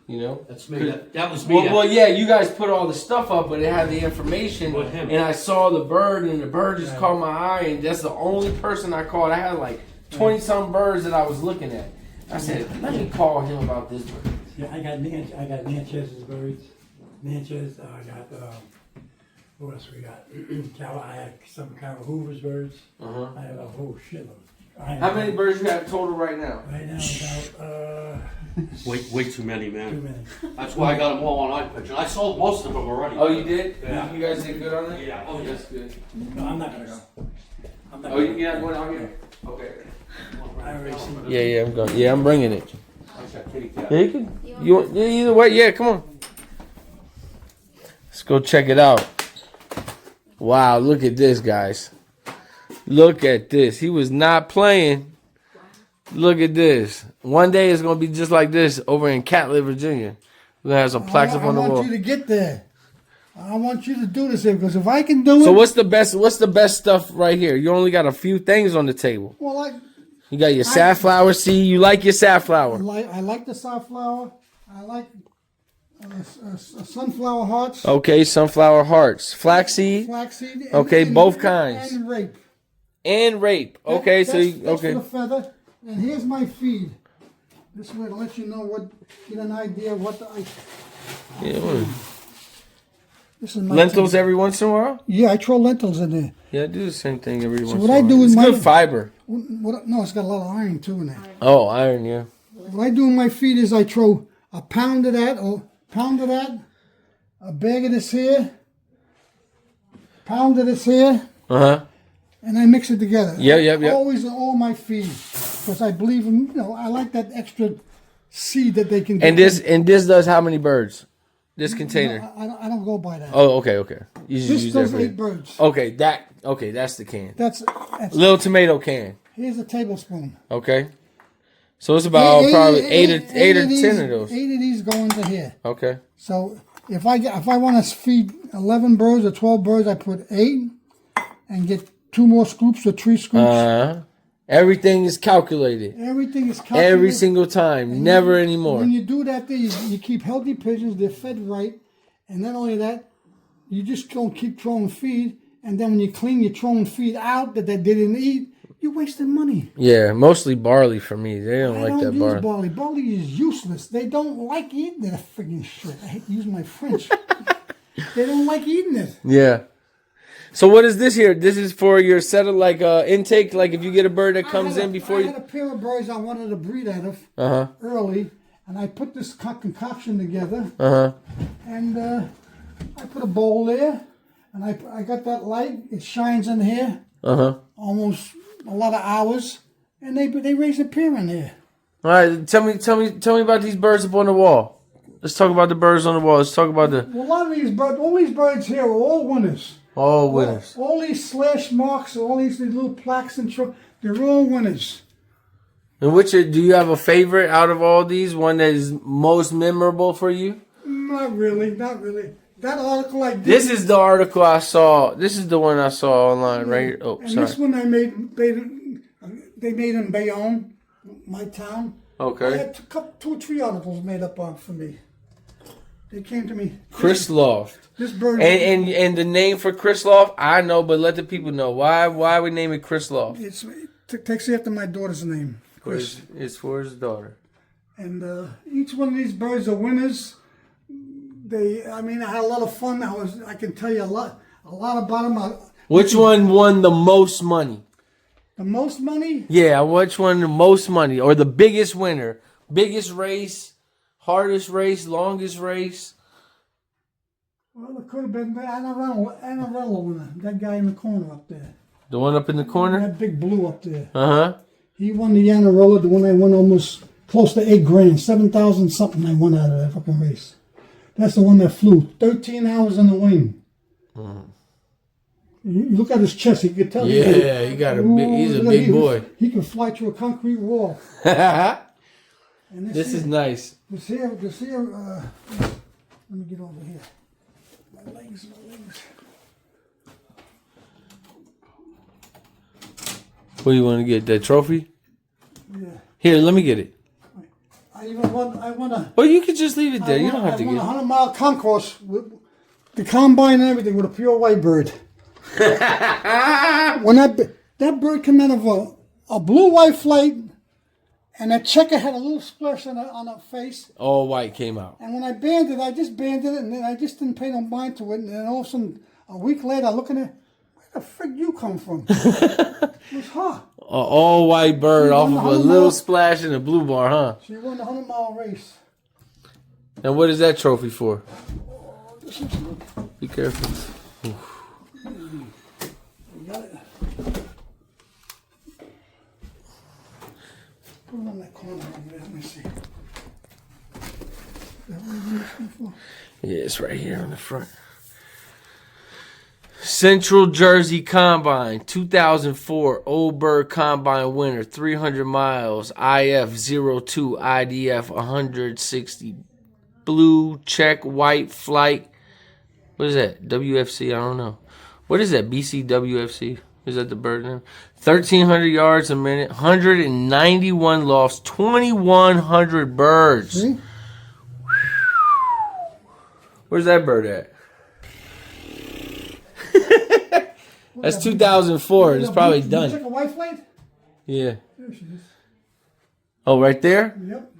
You know.
that's me. That was me.
Well, yeah, you guys put all the stuff up, but it had the information,
With him.
and I saw the bird, and the bird just caught my eye, and that's the only person I called. I had like 20-some birds that I was looking at. I said, let me call him about this bird.
Yeah, I got Nanchester's birds. Nanches. I got what else we got? I had some kind of Hoover's birds.
Uh-huh.
I have a whole shitload.
How many birds you have total right now?
Right now, about
Way too many,
too
man.
many.
That's why I got them all on iPigeon. I sold most of them already.
Oh, you did?
Yeah.
You guys did good on it?
Yeah. Oh, yes.
That's good.
No, I'm not gonna go. I'm not
Oh, you're not going out here? Okay.
I already seen it.
Yeah, I'm going. Yeah, I'm bringing it.
I should take that.
Yeah, you can. You want? Yeah, either way. Yeah, come on. Let's go check it out. Wow, look at this, guys. Look at this. He was not playing. Look at this. One day it's gonna be just like this over in Catlett, Virginia. We're gonna have some plaques up on the
I
wall.
want you to get there. I want you to do this here, because if I can do it.
So what's the best stuff right here? You only got a few things on the table.
Well,
You got your safflower seed. You like your safflower.
I like the safflower. I like sunflower hearts.
Okay, sunflower hearts, flaxseed,
Flaxseed.
Okay, both kinds.
And rape.
and rape. Okay,
That's,
so you,
that's
okay.
for the feather. And here's my feed. This way to let you know get an idea what
Yeah, well,
this is my
lentils
feed.
every once in a while.
Yeah, I throw lentils in there.
Yeah, I do the same thing every once.
what
in a
I
while.
do is
it's
my-
good fiber.
No, it's got a lot of iron too in there.
Oh, iron, yeah.
What I do in my feed is I throw a pound of that, a bag of this here, pound of this here,
Uh huh.
and I mix it together.
Yep.
Always in all my feed, because I believe in, I like that extra seed that they can get.
And this does how many birds? This container.
I don't go by that.
Oh, okay. You just
this
use that
does
for
8 birds.
Okay, that's the can.
That's
Little tomato can.
here's a tablespoon.
Okay. So it's about probably eight or
these-
10 of those.
8 of these go into here.
Okay.
So if I want to feed 11 birds or 12 birds, I put 8 and get 2 more scoops or 3 scoops.
Everything is calculated.
Everything is calculated.
Every single time. Never anymore.
When you do that, you keep healthy pigeons. They're fed right, and not only that, you just don't keep throwing feed. And then when you clean, you're throwing feed out that they didn't eat. You're wasting money.
Yeah, mostly barley for me. They don't
I
like
don't
that
use
barley.
barley. Barley is useless. They don't like eating that friggin' shit. I hate to use my French. They don't like eating it.
Yeah. So what is this here? This is for your set of intake. Like if you get a bird that comes in before
I
you.
had a pair of birds I wanted to breed out of early, and I put this concoction together, and I put a bowl there, and I got that light. It shines in here, almost a lot of hours, and they raise a pair in there.
All right, tell me about these birds up on the wall. Let's talk about the birds on the wall. Let's talk about the
Well, a lot of these birds, all these birds here are all winners.
all winners.
All these slash marks, all these little plaques and they're all winners.
And do you have a favorite out of all these? One that is most memorable for you?
Not really. That article I did.
This is the article I saw. This is the one I saw online, right here. Oh,
And
sorry.
this one they made in Bayonne, my town. I
Okay.
had 2 or 3 articles made up on for me. They came to me.
Chris Loft.
This bird.
And the name for Chris Loft, I know, but let the people know. Why we name it Chris Loft?
It takes after my daughter's name, Chris.
It's for his daughter.
And each one of these birds are winners. I had a lot of fun. I can tell you a lot about them.
Which one won the most money?
The most money?
Yeah, which one the most money? Or the biggest winner? Biggest race, hardest race, longest race?
Well, it could have been Anarello winner. That guy in the corner up there.
The one up in the corner?
That big blue up there.
Uh-huh.
He won the Anarello, the one I won almost close to $8,000, 7,000 something I won out of that fucking race. That's the one that flew 13 hours in the wing. You look at his chest, you can tell.
Yeah, he's a big boy.
He can fly through a concrete wall. And
This is nice.
This here, let me get over here. My legs.
What do you want to get? That trophy?
Yeah.
Here, let me get it.
I want to.
Well, you could just leave it there. You don't have to
I won
get
a
it.
100-mile concourse with the combine and everything with a pure white bird. When that bird came out of a blue-white flight, and that checker had a little splash on her face.
All white came out.
And when I banded it, and then I just didn't pay no mind to it. And then all of a sudden, a week later, I look at it, where the frig you come from? It was her.
An all white bird off
won
of
the
a
100
little
mile.
splash in a blue bar, huh?
She won the 100-mile race.
And what is that trophy for? Be careful.
You got it. Put it on that corner over there. Let me see. Is that what you're looking for?
Yeah, it's right here on the front. Central Jersey Combine, 2004 Old Bird Combine winner, 300 miles, IF02, IDF 160, blue check, white flight. What is that? WFC? I don't know. What is that? BCWFC? Is that the bird name? 1,300 yards a minute, 191 lofts, 2,100 birds.
See?
Where's that bird at? That's 2004. It's probably
Check
done.
a white flight?
Yeah.
There she is.
Oh, right there?
Yep.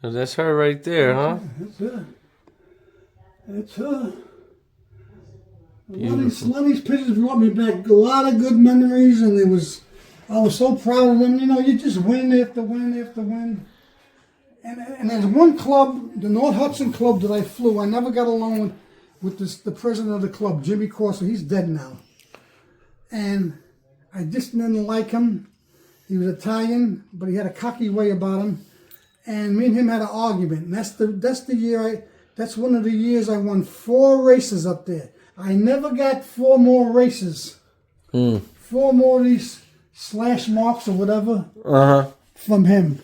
Oh, that's her right there, huh?
That's her. That's her. A lot of these pictures brought me back a lot of good memories, and I was so proud of them. You know, you just win after win after win. And there's one club, the North Hudson Club that I flew. I never got along with the president of the club, Jimmy Corso. He's dead now. And I just didn't like him. He was Italian, but he had a cocky way about him. And me and him had an argument. And that's one of the years I won 4 races up there. I never got 4 more races. 4 more of these slash marks or whatever from him.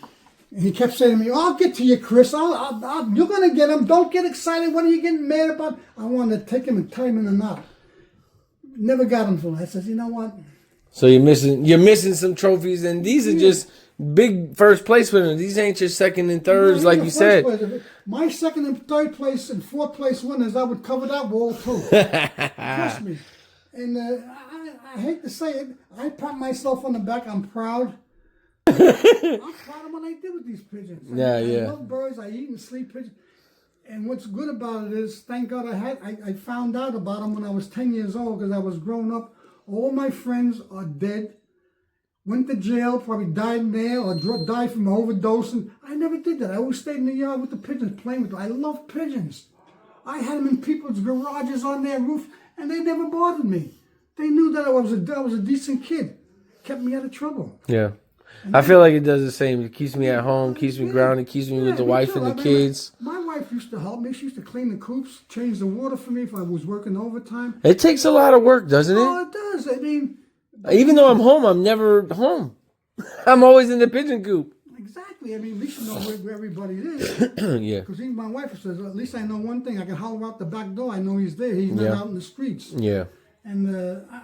And he kept saying to me, I'll get to you, Chris. You're going to get him. Don't get excited. What are you getting mad about? I wanted to take him and tie him in a knot. Never got him from that. I said, you know what?
So you're missing some trophies, and these are just big first place winners. These ain't just second and thirds, like you said.
Place. My second and third place and fourth place winners, I would cover that wall too. Trust me. And I hate to say it, I pat myself on the back. I'm proud. I'm proud of what I did with these pigeons. I love birds. I eat and sleep pigeons. And what's good about it is, thank God I found out about them when I was 10 years old because I was grown up. All my friends are dead. Went to jail, probably died there or died from overdosing. I never did that. I always stayed in the yard with the pigeons, playing with them. I love pigeons. I had them in people's garages on their roof, and they never bothered me. They knew that I was a decent kid. Kept me out of trouble.
Yeah. I feel like it does the same. It keeps me at home, keeps me grounded, keeps me with the wife
too.
and the kids.
My wife used to help me. She used to clean the coops, change the water for me if I was working overtime.
It takes a lot of work, doesn't
Oh,
it?
it does. I mean,
Even though I'm home, I'm never home. I'm always in the pigeon coop.
exactly. I mean, at least you know where everybody is.
Yeah.
Because even my wife says, at least I know one thing. I can holler out the back door. I know he's there. He's not out in the streets.
Yeah.
And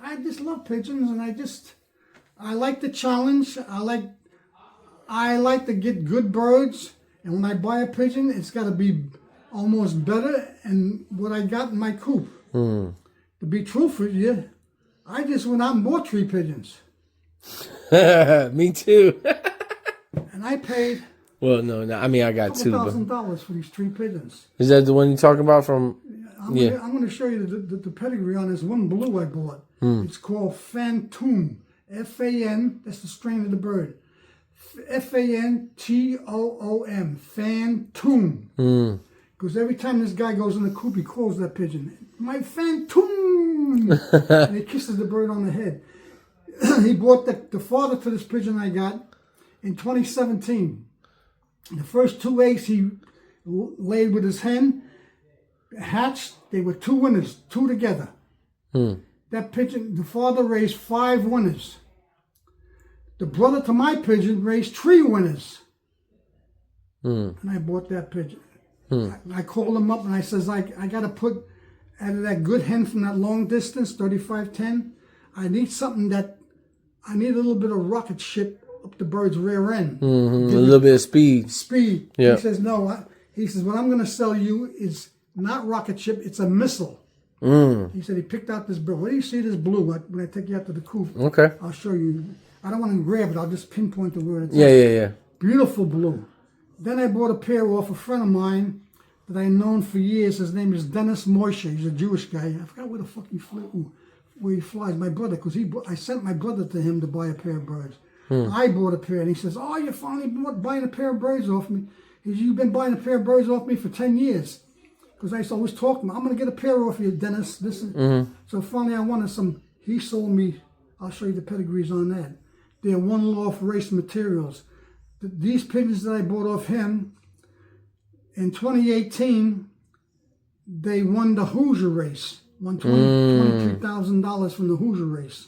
I just love pigeons, and I like the challenge. I like to get good birds, and when I buy a pigeon, it's got to be almost better than what I got in my coop. To be truthful with you, I just went out and bought 3 pigeons.
Me too.
And I paid
Well, no. I mean, I got 2. But
$1,000 for these 3 pigeons.
is that the one you talking about from?
I'm going to show you the pedigree on this one blue I bought. It's called Phantom. F-A-N, that's the strain of the bird. F-A-N-T-O-O-M. Phantom. Because every time this guy goes in the coop, he calls that pigeon, my phantom, and he kisses the bird on the head. He bought the father to this pigeon I got in 2017. The first 2 eggs he laid with his hen hatched. They were 2 winners, 2 together. That pigeon, the father raised 5 winners. The brother to my pigeon raised 3 winners. And I bought that pigeon. I called him up and I says, I got to put out of that good hen from that long distance, 3510, I need something that, I need a little bit of rocket ship up the bird's rear end.
A little bit of speed.
Speed.
Yeah.
He says, no. He says, what I'm going to sell you is not rocket ship, it's a missile. He said he picked out this bird. Where do you see this blue? When I take you out to the coop,
Okay.
I'll show you. I don't want to grab it. I'll just pinpoint the word.
Yeah.
Beautiful blue. Then I bought a pair off a friend of mine that I've known for years. His name is Dennis Moshe. He's a Jewish guy. I forgot where the fuck he flew, where he flies. My brother, because I sent my brother to him to buy a pair of birds. I bought a pair, and he says, "Oh, you finally buying a pair of birds off me." He says, "You've been buying a pair of birds off me for 10 years." Because I used to always talk to him, "I'm going to get a pair off you, Dennis." So finally I wanted some. He sold me, I'll show you the pedigrees on that. They're One Loft race materials. These pigeons that I bought off him, in 2018, they won the Hoosier race. Won $23,000 from the Hoosier race.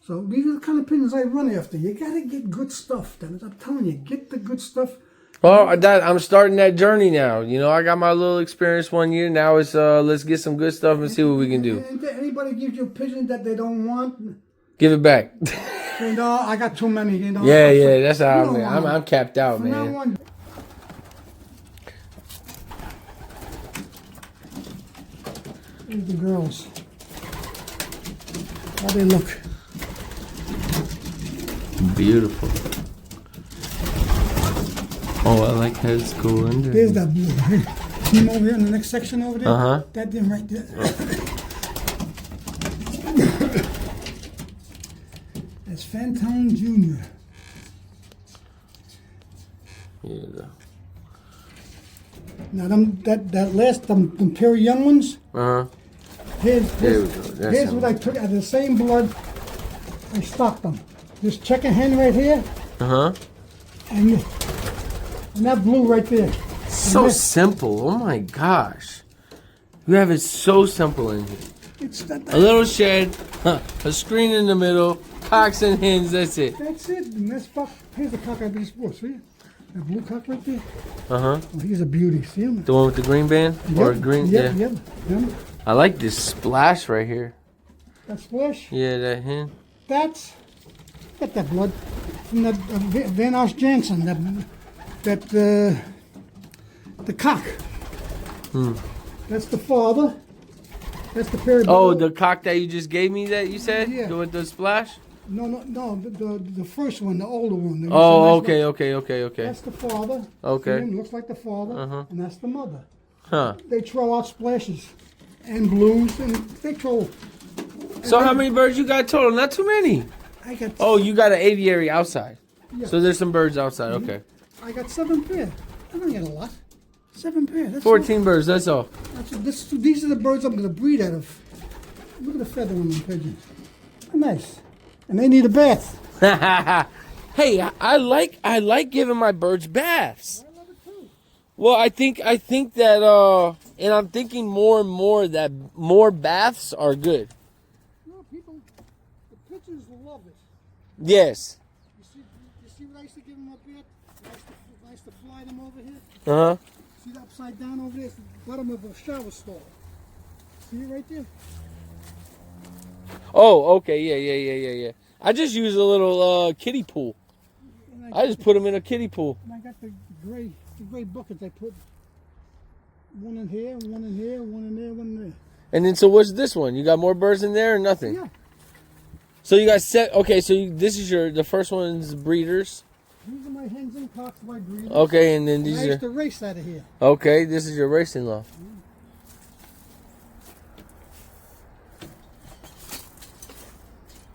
So these are the kind of pigeons I run after. You got to get good stuff, Dennis. I'm telling you, get the good stuff.
Well, I'm starting that journey now. You know, I got my little experience 1 year. Now it's let's get some good stuff and see what we can do.
And anybody gives you a pigeon that they don't want,
Give it back.
you know, I got too many. You know.
Yeah. That's how
You know,
I'm capped out,
From now
man.
on, here's the girls. How they look.
Beautiful. Oh, I like how it's cool under.
There's that blue. See him over here in the next section over there?
Uh-huh.
That thing right there. That's Fantone Jr.
Yeah.
Now that last them pair of young ones.
Uh-huh.
Here's
There we go. That's
here's
how-
what I took out of the same blood. I stocked them. This chicken hen right here,
Uh-huh.
and that blue right there.
So
this-
simple. Oh my gosh. You have it so simple in here.
It's that.
A little shed, a screen in the middle, cocks and hens, that's it.
That's it. And that's fuck. Here's the cock I just bought. See that blue cock right there?
Uh-huh.
Oh, he's a beauty. See him?
The one with the green band? Or green?
Yep,
Yeah.
yep. Yep.
I like this splash right here.
That splash.
Yeah, that hen.
That's get that blood from that Van Os Jansen. The cock. That's the father. That's the pair of
Oh, the cock that you just gave me that you said?
Yeah.
With the splash?
no. The first one, the older one.
Oh,
It's a nice
okay.
one. That's the father.
Okay.
See him? Looks like the father, and that's the mother.
Huh.
They throw out splashes and blues, and they throw.
So how many birds you got total? Not too many.
I got.
Oh, you got an aviary outside.
Yeah.
So there's some birds outside. Okay.
I got 7 pair. I don't get a lot. 7 pair. That's
14 birds, that's all.
These are the birds I'm going to breed out of. Look at the feather on them pigeons. They're nice. And they need a bath.
Hey, I like giving my birds baths.
I love it too.
Well, I think that and I'm thinking more and more that more baths are good.
No, people, the pigeons love it.
Yes.
You see what I used to give them up here? I used to fly them over here.
Uh-huh.
See that upside down over there? It's the bottom of a shower stall. See it right there?
Oh, okay. Yeah. I just use a little kiddie pool.
And
I just put them in a kiddie pool.
And I got the gray buckets I put. One in here, one in here, one in there, one in there.
And then so what's this one? You got more birds in there or nothing?
Yeah.
So you got set. Okay, so this is the first one's breeders.
These are my hens and cocks, my breeders.
Okay, and then
And
these
I
are.
used to race out of here.
Okay, this is your racing loft.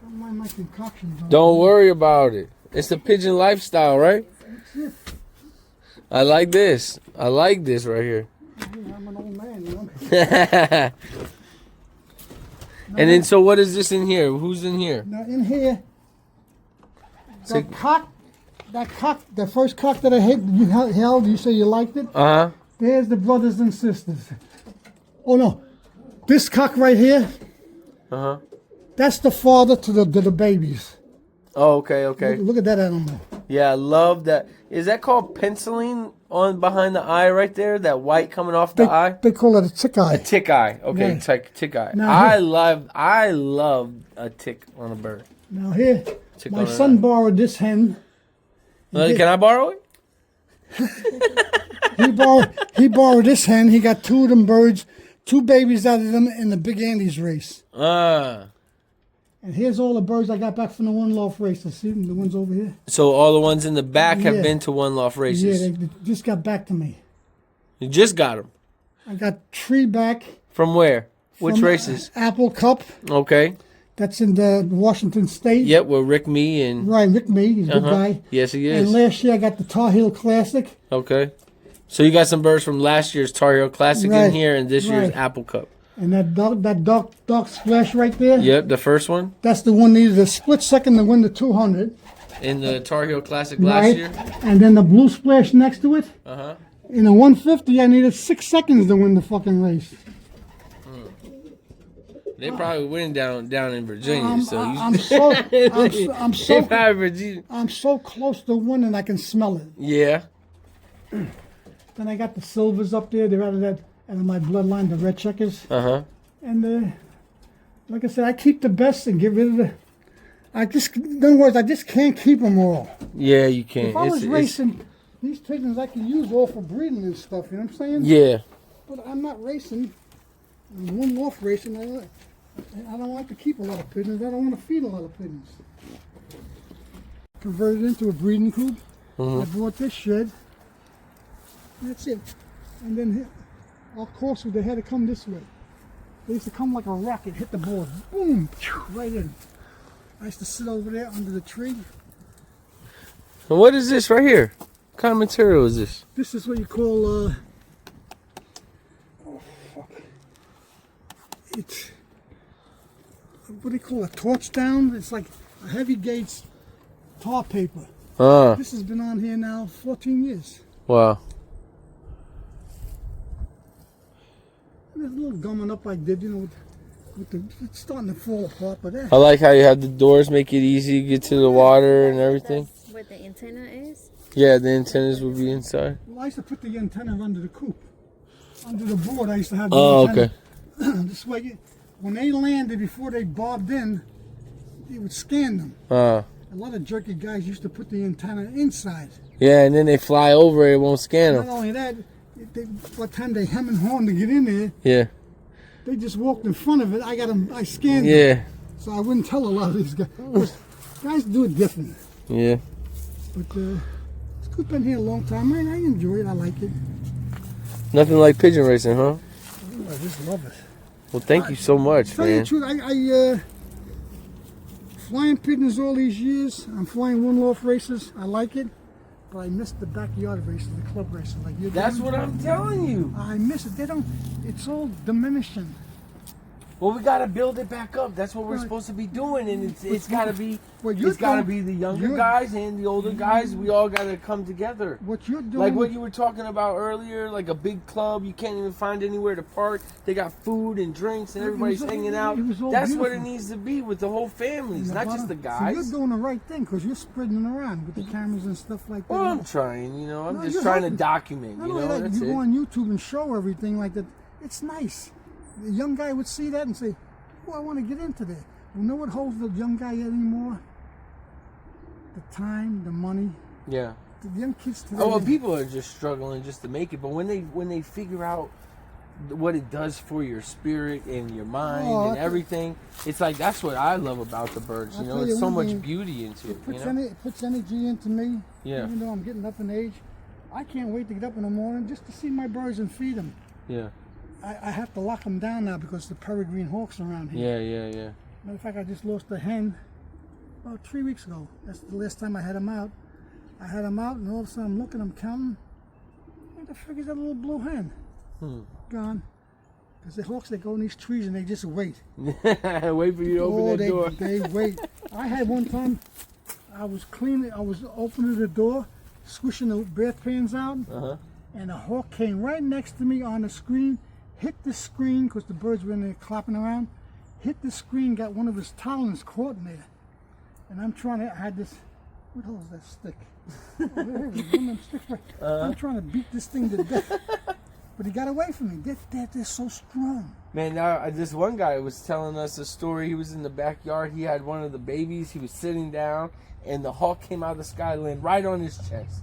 Don't mind my concoctions. on
Don't
it.
worry about it. It's the pigeon lifestyle, right?
That's it.
I like this. I like this right here.
I'm an old man, you know.
And then, so what is this in here? Who's in here?
Now in here,
So-
that cock, the first cock that I held, you say you liked it?
Uh-huh.
There's the brothers and sisters. Oh no, this cock right here,
Uh-huh.
that's the father to the babies.
Oh, okay.
Look at that animal.
Yeah, I love that. Is that called penciling on behind the eye right there? That white coming off the eye?
They call it a tick eye.
Tick eye. Okay,
Yeah.
tick eye.
Now
I love a tick on a bird.
Now here,
Tick
my
on an
son
eye.
borrowed this hen.
Can I borrow it?
He borrowed this hen. He got 2 of them birds, 2 babies out of them in the Big Andes race. And here's all the birds I got back from the One Loft races. See the ones over here?
So all the ones in the back have
Yeah.
been to One Loft
Yeah,
races.
they just got back to me.
You just got them.
I got 3 back.
From where? Which
from
races?
Apple Cup.
Okay.
That's in the Washington State.
Yep, with Rick Me and...
Right, Rick Mee, he's a good guy.
Yes, he
And
is.
last year I got the Tar Heel Classic.
Okay. So you got some birds from last year's Tar Heel Classic in
Right,
here and this year's
right.
Apple Cup.
And that dark splash right there.
Yep, the first one
That's the one needed a split second to win the 200.
in the Tar Heel Classic last
Right.
year.
And then the blue splash next to it.
Uh-huh.
In the 150, I needed 6 seconds to win the fucking race.
They probably win down in Virginia.
I'm
so you,
I'm so
they probably Virginia.
I'm so close to winning, I can smell it.
Yeah.
Then I got the silvers up there. They're out of my bloodline, the red checkers.
Uh-huh.
And like I said, I keep the best and get rid of the. In other words, I just can't keep them all.
Yeah, you can.
If I was racing these pigeons, I can use all for breeding and stuff. You know what I'm saying?
Yeah.
But I'm not racing. I'm one off racing. I don't like to keep a lot of pigeons. I don't want to feed a lot of pigeons. Converted into a breeding coop. I bought this shed. That's it. And then here, of course, they had to come this way. They used to come like a rocket, hit the board, boom, right in. I used to sit over there under the tree.
And what is this right here? What kind of material is this?
This is what you call, it's, what do you call it, torch down? It's like a heavy gauge tar paper. This has been on here now 14 years.
Wow.
There's a little gumming up I did, you know, it's starting to fall apart, but
I like how you have the doors, make it easy to get to the water and everything.
That's what the antenna is?
Yeah, the antennas will be inside.
well, I used to put the antenna under the coop. Under the board, I used to have the
Oh,
antenna.
okay.
This way, when they landed, before they bobbed in, it would scan them.
Uh,
A lot of jerky guys used to put the antenna inside.
yeah, and then they fly over, it won't scan
Not
them.
only that, by the time they hem and horn to get in there,
Yeah.
they just walked in front of it. I scanned them.
Yeah.
So I wouldn't tell a lot of these guys. Guys do it different.
Yeah.
But it's good, been here a long time. I enjoy it. I like it.
Nothing like pigeon racing, huh?
I just love it.
Well, thank you so much,
Tell you the
man.
truth, I flying pigeons all these years. I'm flying one loft races. I like it, but I miss the backyard races, the club races. Like you're
That's
doing.
what I'm telling you.
I miss it. They don't. It's all diminishing.
Well, we gotta build it back up. That's what we're
Right.
supposed to be doing, and it's gotta be.
What you're
It's gotta
doing-
be the younger
you're-
guys and the older guys. We all gotta come together.
What you're doing.
Like what you were talking about earlier, like a big club. You can't even find anywhere to park. They got food and drinks, and
It was
everybody's
all-
hanging out.
it was all
That's what it
beautiful.
needs to be with the whole families, not just the
So
guys.
you're doing the right thing because you're spreading it around with the cameras and stuff like that.
Well, I'm trying, you know. I'm
No,
just
you're
trying to
helping.
document,
Not
you
only
know.
that,
That's
you go
it.
on YouTube and show everything like that. It's nice. The young guy would see that and say, "Oh, I want to get into that." You know what holds the young guy anymore? The time, the money.
Yeah.
The young kids today.
Oh well, people are just struggling just to make it, but when they figure out what it does for your spirit and your mind
Oh,
and everything, it's like that's what I love about the birds.
I'll
You know,
tell
it's
you
so
one
much
thing,
beauty into it. You
puts
know.
it puts energy into me.
Yeah.
Even though I'm getting up in age, I can't wait to get up in the morning just to see my birds and feed them.
Yeah.
I have to lock them down now because the peregrine hawks around here.
Yeah.
Matter of fact, I just lost a hen about 3 weeks ago. That's the last time I had them out. I had them out, and all of a sudden I'm looking, I'm counting. What the frick is that little blue hen? gone. Because the hawks, they go in these trees and they just wait.
Wait for you to open that door.
They wait. I had one time, I was opening the door, swishing the bath pans out, and a hawk came right next to me on the screen, hit the screen, because the birds were in there clapping around, hit the screen, got one of his talons caught in there. And I had this, what the hell is that stick? Oh, there it is, one of them sticks right. I'm trying to beat this thing to death. But he got away from me. They're so strong.
Man, now this one guy was telling us a story. He was in the backyard. He had one of the babies. He was sitting down, and the hawk came out of the sky, landed right on his chest.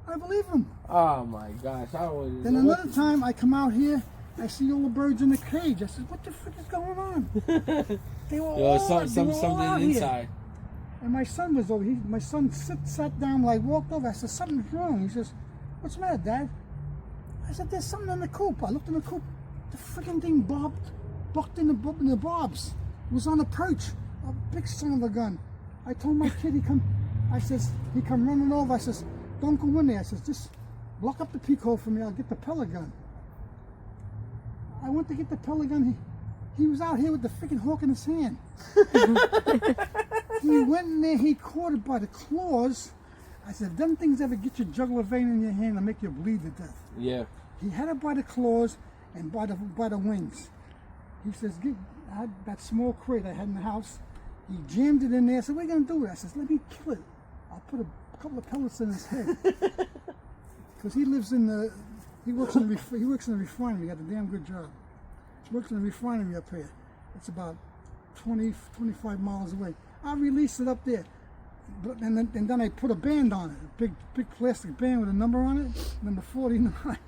I believe him.
Oh my gosh!
Then another time I come out here, I see all the birds in the cage. I said, "What the frick is going on?" They were all
something inside.
Here. And my son was over. My son sat down, like walked over. I said, "Something's wrong." He says, "What's the matter, Dad?" I said, "There's something in the coop." I looked in the coop. The freaking thing bucked in the barbs. It was on a perch. A big son of a gun. I told my kid, he come running over. I says, "Don't go in there." I says, "Just block up the peak hole for me. I'll get the pellet gun." I went to get the pellet gun. He was out here with the freaking hawk in his hand. He went in there. He caught it by the claws. I said, "If them things ever get your jugular vein in your hand and make you bleed to death."
Yeah.
He had it by the claws and by the wings. He says, I had that small crate I had in the house. He jammed it in there. I said, "What are you going to do with it?" I says, "Let me kill it. I'll put a couple of pellets in his head." Because he works in the refinery. He got a damn good job. He works in the refinery up here. It's about 25 miles away. I released it up there. And then I put a band on it, a big plastic band with a number on it, number 49.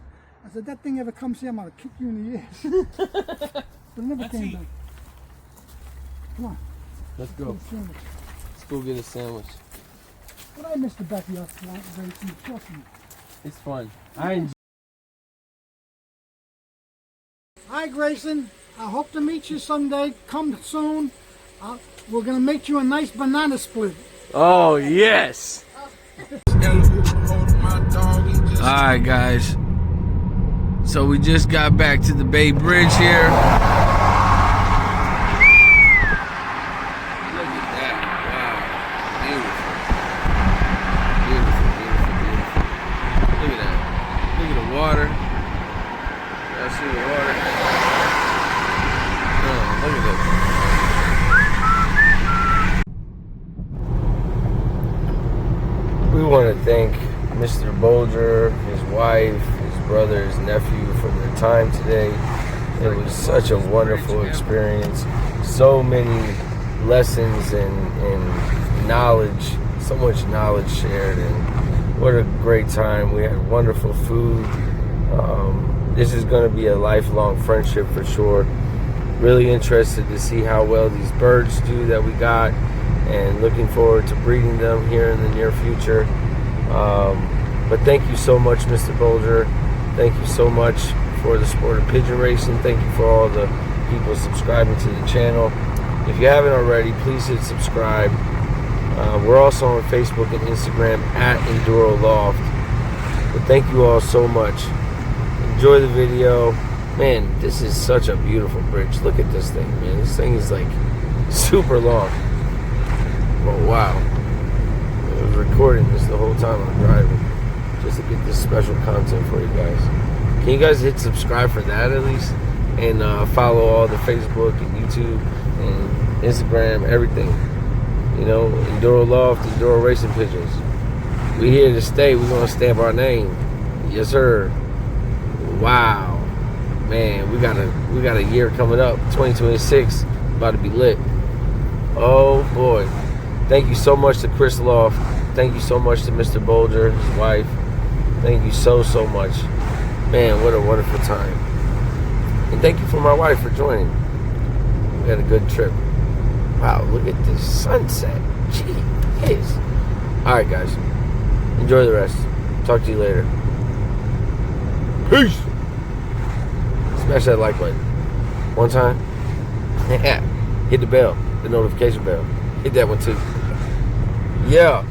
I said, "That thing ever comes here, I'm going to kick you in the ass." But it never came back. Come on.
Let's go. Let's go get a sandwich.
But I missed the backyard plant racing, trust me.
It's fun.
Hi, Grayson. I hope to meet you someday. Come soon. We're going to make you a nice banana split.
Oh, yes. Alright, guys. So we just got back to the Bay Bridge here. Look at that. Wow. Beautiful. Beautiful, beautiful, beautiful. Look at that. Look at the water. Y'all see the water? Oh, look at that. We want to thank Mr. Bolger, his wife, his brother, his nephew for their time today. It was such a wonderful experience. So many lessons and knowledge, so much knowledge shared, and what a great time. We had wonderful food. This is going to be a lifelong friendship for sure. Really interested to see how well these birds do that we got, and looking forward to breeding them here in the near future. But thank you so much, Mr. Bolger. Thank you so much for the sport of pigeon racing. Thank you for all the people subscribing to the channel. If you haven't already, please hit subscribe. We're also on Facebook and Instagram at Enduro Loft. But thank you all so much. Enjoy the video. Man, this is such a beautiful bridge. Look at this thing, man. This thing is like super long. Oh, wow. I was recording this the whole time I'm driving, just to get this special content for you guys. Can you guys hit subscribe for that at least? And follow all the Facebook and YouTube and Instagram, everything. You know, Enduro Loft, Enduro Racing Pigeons. We here to stay. We're going to stamp our name. Yes, sir. Wow. Man, we got a year coming up, 2026, about to be lit. Oh boy. Thank you so much to Chris Loft. Thank you so much to Mr. Bolger, his wife. Thank you so much. Man, what a wonderful time. And thank you for my wife for joining. We had a good trip. Wow, look at this sunset. Jeez. Alright guys. Enjoy the rest. Talk to you later. Peace. Smash that like button. One time. Hit the bell. The notification bell. Hit that one too. Yeah.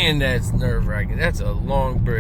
Man, that's nerve wracking. That's a long bridge.